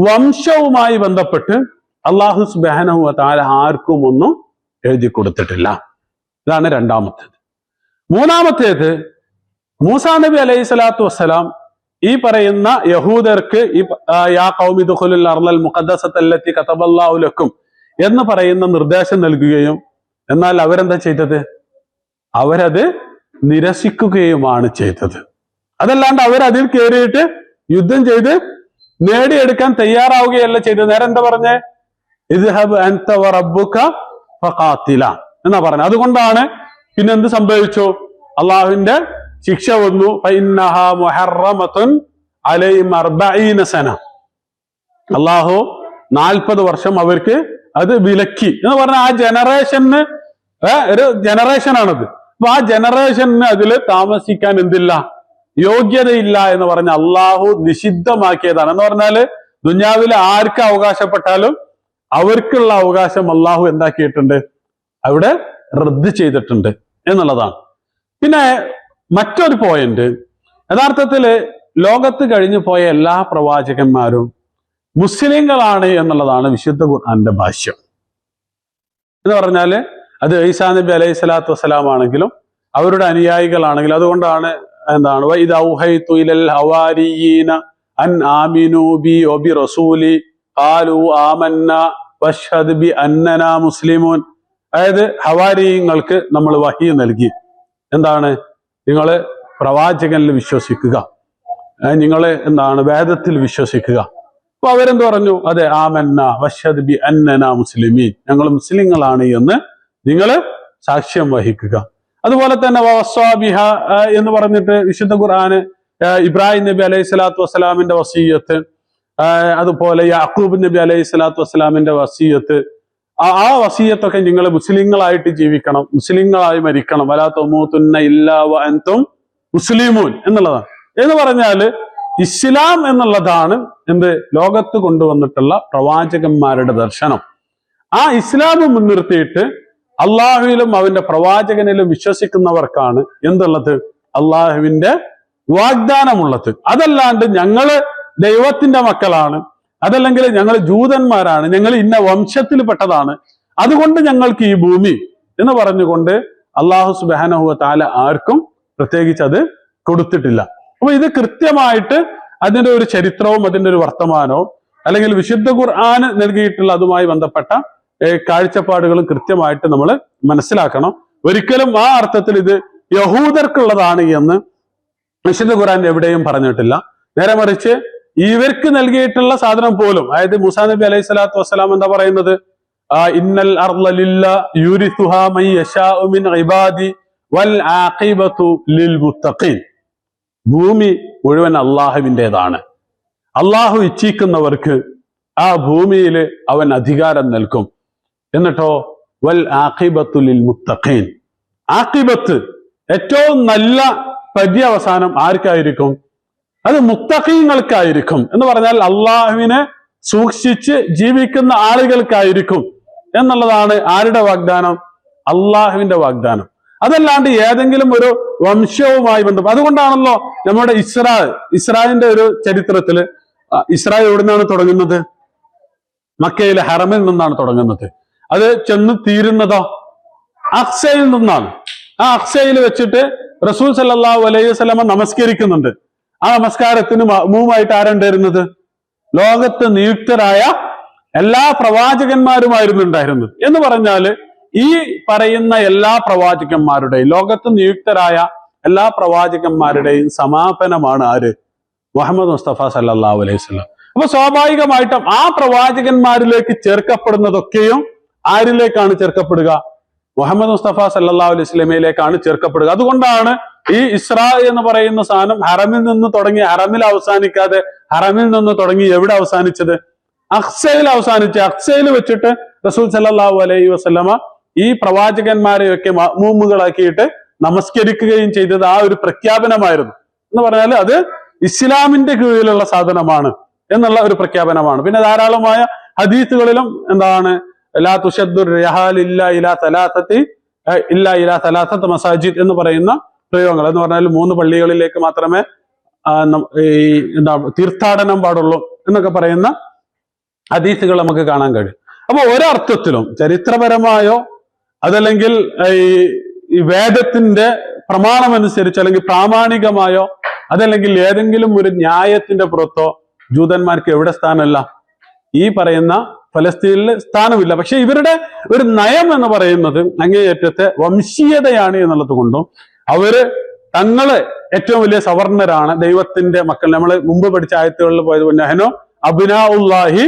വംശവുമായി ബന്ധപ്പെട്ട് അല്ലാഹു സുബ്ഹാനഹു വ തആല ആർക്കും ഒന്നും എഴുതി കൊടുത്തിട്ടില്ല. ഇതാണ് രണ്ടാമത്തേത്. മൂന്നാമത്തേത്, മൂസാ നബി അലൈഹി സ്വലാത്തു വസ്സലാം ഈ പറയുന്ന യഹൂദർക്ക് യാ ഖൗമി ദുഖുലുൽ അർളൽ മുഖദ്ദസത്തല്ലത്തി കതബല്ലാഹു ലക്കും എന്ന് പറയുന്ന നിർദ്ദേശം നൽകുകയും എന്നാൽ അവരെന്താ ചെയ്തത്? അവരത് നിരസിക്കുകയുമാണ് ചെയ്തത്. അതല്ലാണ്ട് അവരതിൽ കയറിയിട്ട് യുദ്ധം ചെയ്ത് നേടിയെടുക്കാൻ തയ്യാറാവുകയല്ല ചെയ്തത്. നേരെ എന്താ പറഞ്ഞേ? ഇദ്ഹബ് അൻത വറബ്ബുക ഫഖാതില എന്നാ പറഞ്ഞത്. അതുകൊണ്ടാണ് പിന്നെ എന്ത് സംഭവിച്ചു? അള്ളാഹുവിന്റെ ശിക്ഷ വന്നു. ഫഇന്നഹാ മുഹറമത്തുൻ അലൈഹിം 40 സന. അള്ളാഹു 40 വർഷം അവർക്ക് അത് വിലക്കി എന്ന് പറഞ്ഞാൽ ആ ജനറേഷന് ഒരു ജനറേഷനാണത്. അപ്പൊ ആ ജനറേഷന് അതിൽ താമസിക്കാൻ എന്തില്ല, യോഗ്യതയില്ല എന്ന് പറഞ്ഞ അള്ളാഹു നിഷിദ്ധമാക്കിയതാണ്. എന്ന് പറഞ്ഞാല് ദുനിയാവിലെ ആർക്ക് അവകാശപ്പെട്ടാലും അവർക്കുള്ള അവകാശം അള്ളാഹു എന്താക്കിയിട്ടുണ്ട്? അവിടെ റദ്ദ് ചെയ്തിട്ടുണ്ട് എന്നുള്ളതാണ്. പിന്നെ മറ്റൊരു പോയിന്റ്, യഥാർത്ഥത്തില് ലോകത്ത് കഴിഞ്ഞു പോയ എല്ലാ പ്രവാചകന്മാരും മുസ്ലിങ്ങളാണ് എന്നുള്ളതാണ് വിശുദ്ധ ഖുർആന്റെ ഭാഷ്യം. എന്ന് പറഞ്ഞാല് അത് ഈസാ നബി അലൈഹി സ്വലാത്തു വസ്സലാം ആണെങ്കിലും അവരുടെ അനുയായികളാണെങ്കിലും, അതുകൊണ്ടാണ് എന്താണ് വഇദ ഔഹൈതു ഇലൽ ഹവാരിയീന അൻ ആമിനൂ ബി വബി റസൂലി ഖാലൂ ആമന്നാ വശ്ഹദ് ബി അന്നനാ മുസ്ലിമൂൻ. അതായത് ഹവാരിയങ്ങൾക്ക് നമ്മൾ വഹി നൽകി. എന്താണ്? നിങ്ങള് പ്രവാചകനിൽ വിശ്വസിക്കുക, നിങ്ങള് എന്താണ് വേദത്തിൽ വിശ്വസിക്കുക. അപ്പൊ അവരെന്ത് പറഞ്ഞു? അതെ, ആമന്ന വശ്ഹദ് ബി അന്നനാ മുസ്ലിമീൻ, ഞങ്ങൾ മുസ്ലിങ്ങളാണ് എന്ന് നിങ്ങൾ സാക്ഷ്യം വഹിക്കുക. അതുപോലെ തന്നെ വസ്വാബിഹ എന്ന് പറഞ്ഞിട്ട് വിശുദ്ധ ഖുർആന് ഇബ്രാഹിം നബി അലൈഹി സ്വലാത്തു വസ്സലാമിന്റെ വസീയത്ത്, അതുപോലെ യാക്കൂബ് നബി അലൈഹി സ്വലാത്തു വസ്സലാമിന്റെ വസീയത്ത്, ആ വസീയത്തൊക്കെ നിങ്ങൾ മുസ്ലിങ്ങളായിട്ട് ജീവിക്കണം, മുസ്ലിങ്ങളായി മരിക്കണം. വലാ തമൂതുന്ന ഇല്ലാ വഅൻതും മുസ്ലിമൂൻ എന്നുള്ളതാണ്. എന്ന് പറഞ്ഞാല് ഇസ്ലാം എന്നുള്ളതാണ് എന്ത് ലോകത്ത് കൊണ്ടുവന്നിട്ടുള്ള പ്രവാചകന്മാരുടെ ദർശനം. ആ ഇസ്ലാം മുൻനിർത്തിയിട്ട് അള്ളാഹുവിലും അവന്റെ പ്രവാചകനിലും വിശ്വസിക്കുന്നവർക്കാണ് എന്തുള്ളത്? അള്ളാഹുവിന്റെ വാഗ്ദാനമുള്ളത്. അതല്ലാണ്ട് ഞങ്ങള് ദൈവത്തിന്റെ മക്കളാണ്, അതല്ലെങ്കിൽ ഞങ്ങൾ ജൂതന്മാരാണ്, ഞങ്ങൾ ഇന്ന വംശത്തിൽപ്പെട്ടതാണ്, അതുകൊണ്ട് ഞങ്ങൾക്ക് ഈ ഭൂമി എന്ന് പറഞ്ഞുകൊണ്ട് അള്ളാഹു സുബ്ഹാനഹു വ തആല ആർക്കും പ്രത്യേകിച്ച് അത് കൊടുത്തിട്ടില്ല. അപ്പൊ ഇത് കൃത്യമായിട്ട് അതിന്റെ ഒരു ചരിത്രവും അതിന്റെ ഒരു വർത്തമാനവും അല്ലെങ്കിൽ വിശുദ്ധ ഖുർആൻ നൽകിയിട്ടുള്ള അതുമായി ബന്ധപ്പെട്ട കാഴ്ചപ്പാടുകളും കൃത്യമായിട്ട് നമ്മൾ മനസ്സിലാക്കണം. ഒരിക്കലും ആ അർത്ഥത്തിൽ ഇത് യഹൂദർക്കുള്ളതാണ് എന്ന് വിശുദ്ധ ഖുർആൻ എവിടെയും പറഞ്ഞിട്ടില്ല. നേരെ മറിച്ച് ഇവർക്ക് നൽകിയിട്ടുള്ള സാധനം പോലും, അതായത് മൂസാ നബി അലൈഹി സ്വലാത്തു വസ്സലാം എന്താ പറയുന്നത്? ഇന്നൽ അർള ലില്ലാഹി യുരിസുഹാ മൻ യശാഉ മിൻ ഇബാദി വൽ ആഖിബതു ലിൽ മുത്തഖീൻ. ഭൂമി മുഴുവൻ അള്ളാഹുവിൻ്റെതാണ്. അള്ളാഹു ഇച്ഛിക്കുന്നവർക്ക് ആ ഭൂമിയിൽ അവൻ അധികാരം നൽകും. എന്നിട്ടോ വൽ ആഖിബത്തു ലിൽ മുത്തഖീൻ, ആഖിബത്ത് ഏറ്റവും നല്ല പര്യവസാനം ആർക്കായിരിക്കും? അത് മുത്തഖീങ്ങൾക്കായിരിക്കും. എന്ന് പറഞ്ഞാൽ അള്ളാഹുവിനെ സൂക്ഷിച്ച് ജീവിക്കുന്ന ആളുകൾക്കായിരിക്കും എന്നുള്ളതാണ് ആരുടെ വാഗ്ദാനം? അള്ളാഹുവിന്റെ വാഗ്ദാനം. അതല്ലാണ്ട് ഏതെങ്കിലും ഒരു വംശവുമായി ബന്ധം. അതുകൊണ്ടാണല്ലോ നമ്മുടെ ഇസ്രായേലിന്റെ ഒരു ചരിത്രത്തില് ഇസ്രായേൽ എവിടെ നിന്നാണ് തുടങ്ങുന്നത്? മക്കയിലെ ഹറമിൽ നിന്നാണ് തുടങ്ങുന്നത്. അത് ചെന്ന് തീരുന്നതോ അക്സയിൽ നിന്നാണ്. ആ അക്സയിൽ വെച്ചിട്ട് റസൂൽ സല്ലല്ലാഹു അലൈഹി വസല്ലമ നമസ്കരിക്കുന്നുണ്ട്. ആ നമസ്കാരത്തിന് മഅ്മൂമായിട്ട് ആരുണ്ടായിരുന്നത്? ലോകത്ത് നിയുക്തരായ എല്ലാ പ്രവാചകന്മാരുമായിരുന്നു ഉണ്ടായിരുന്നത്. എന്ന് പറഞ്ഞാല് ഈ പറയുന്ന എല്ലാ പ്രവാചകന്മാരുടെയും, ലോകത്ത് നിയുക്തരായ എല്ലാ പ്രവാചകന്മാരുടെയും സമാപനമാണ് ആര്? മുഹമ്മദ് മുസ്തഫ സല്ലല്ലാഹു അലൈഹി വസല്ലം. അപ്പൊ സ്വാഭാവികമായിട്ടും ആ പ്രവാചകന്മാരിലേക്ക് ചേർക്കപ്പെടുന്നതൊക്കെയും ആരിലേക്കാണ് ചേർക്കപ്പെടുക? മുഹമ്മദ് മുസ്തഫ സല്ലല്ലാഹു അലൈഹി വസല്ലമയിലേക്കാണ് ചേർക്കപ്പെടുക. അതുകൊണ്ടാണ് ഈ ഇസ്രാ എന്ന് പറയുന്ന സാധനം ഹറമിൽ നിന്ന് തുടങ്ങി ഹറമിൽ അവസാനിക്കാതെ ഹറമിൽ നിന്ന് തുടങ്ങി എവിടെ അവസാനിച്ചത്? അക്സയിൽ അവസാനിച്ച് അക്സയിൽ വെച്ചിട്ട് റസൂൽ സല്ലല്ലാഹു അലൈഹി വസല്ലമ ഈ പ്രവാചകന്മാരെയൊക്കെ മഅ്മൂമുകളാക്കിയിട്ട് നമസ്കരിക്കുകയും ചെയ്തത് ആ ഒരു പ്രഖ്യാപനമായിരുന്നു. എന്ന് പറഞ്ഞാൽ അത് ഇസ്ലാമിന്റെ കീഴിലുള്ള സാധനമാണ് എന്നുള്ള ഒരു പ്രഖ്യാപനമാണ്. പിന്നെ ധാരാളമായ ഹദീസുകളിലും എന്താണ് ലാ തുശദ്ദു റിഹാൽ ഇല്ലാ ഇലാ സലാസത്തി മസാജിദ് എന്ന് പറയുന്ന പ്രയോഗങ്ങൾ. എന്ന് പറഞ്ഞാൽ 3 പള്ളികളിലേക്ക് മാത്രമേ തീർത്ഥാടനം പാടുള്ളൂ എന്നൊക്കെ പറയുന്ന ഹദീസുകൾ നമുക്ക് കാണാൻ കഴിയും. അപ്പൊ ഒരർത്ഥത്തിലും ചരിത്രപരമായോ അതല്ലെങ്കിൽ ഈ വേദത്തിന്റെ പ്രമാണമനുസരിച്ച് അല്ലെങ്കിൽ പ്രാമാണികമായോ അതല്ലെങ്കിൽ ഏതെങ്കിലും ഒരു ന്യായത്തിന്റെ പുറത്തോ ജൂതന്മാർക്ക് എവിടെ സ്ഥാനമല്ല? ഈ പറയുന്ന ഫലസ്തീനിൽ സ്ഥാനമില്ല. പക്ഷെ ഇവരുടെ ഒരു നയം എന്ന് പറയുന്നത് അങ്ങേയറ്റത്തെ വംശീയതയാണ് എന്നുള്ളത് കൊണ്ടും അവര് തങ്ങള് ഏറ്റവും വലിയ സവർണരാണ്, ദൈവത്തിന്റെ മക്കൾ. നമ്മൾ മുമ്പ് പഠിച്ച ആയത്തുകളിൽ പോയത് നെഹ്നു അബ്നാഉല്ലാഹി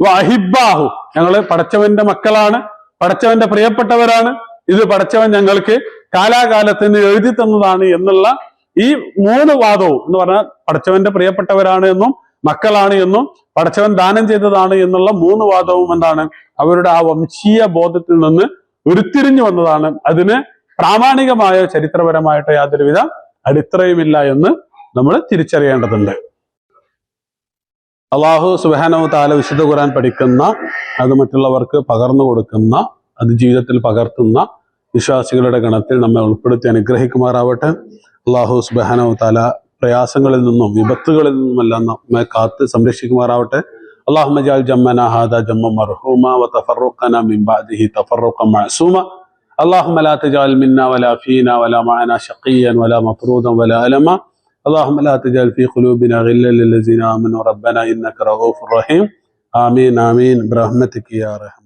വഅഹിബ്ബാഹു, ഞങ്ങള് പടച്ചവന്റെ മക്കളാണ്, പടച്ചവന്റെ പ്രിയപ്പെട്ടവരാണ്, ഇത് പടച്ചവൻ ഞങ്ങൾക്ക് കാലാകാലത്തിന് എഴുതി തന്നതാണ് എന്നുള്ള ഈ 3 വാദവും എന്ന് പറഞ്ഞാൽ പടച്ചവന്റെ പ്രിയപ്പെട്ടവരാണ് എന്നും മക്കളാണ് എന്നും പടച്ചവൻ ദാനം ചെയ്തതാണ് എന്നുള്ള 3 വാദവും എന്താണ് അവരുടെ ആ വംശീയ ബോധത്തിൽ നിന്ന് ഉരുത്തിരിഞ്ഞു വന്നതാണ്. അതിന് പ്രാമാണികമായോ ചരിത്രപരമായിട്ടോ യാതൊരുവിധ അടിത്തറയുമില്ല എന്ന് നമ്മൾ തിരിച്ചറിയേണ്ടതുണ്ട്. അള്ളാഹു സുബ്ഹാനഹു തആല വിശുദ്ധ ഖുർആൻ പഠിക്കുന്ന, അത് മറ്റുള്ളവർക്ക് പകർന്നു കൊടുക്കുന്ന, അത് ജീവിതത്തിൽ പകർത്തുന്ന വിശ്വാസികളുടെ ഗണത്തിൽ നമ്മെ ഉൾപ്പെടുത്തി അനുഗ്രഹിക്കുമാറാവട്ടെ. അള്ളാഹു സുബ്ഹാനഹു തആല പ്രയാസങ്ങളിൽ നിന്നും വിപത്തുകളിൽ നിന്നുമെല്ലാം നമ്മെ കാത്ത് സംരക്ഷിക്കുമാറാവട്ടെ. اللهم اجعل جمعنا هذا جمعا مرحوما وتفرقنا من بعده تفرقا معصوما. اللهم لا تجعل منا ولا فينا ولا معنا شقيا ولا مطرودا ولا ألما. اللهم لا تجعل في قلوبنا غلا للذين آمنوا ربنا إنك رؤوف رحيم. آمين آمين برحمتك يا رحمن.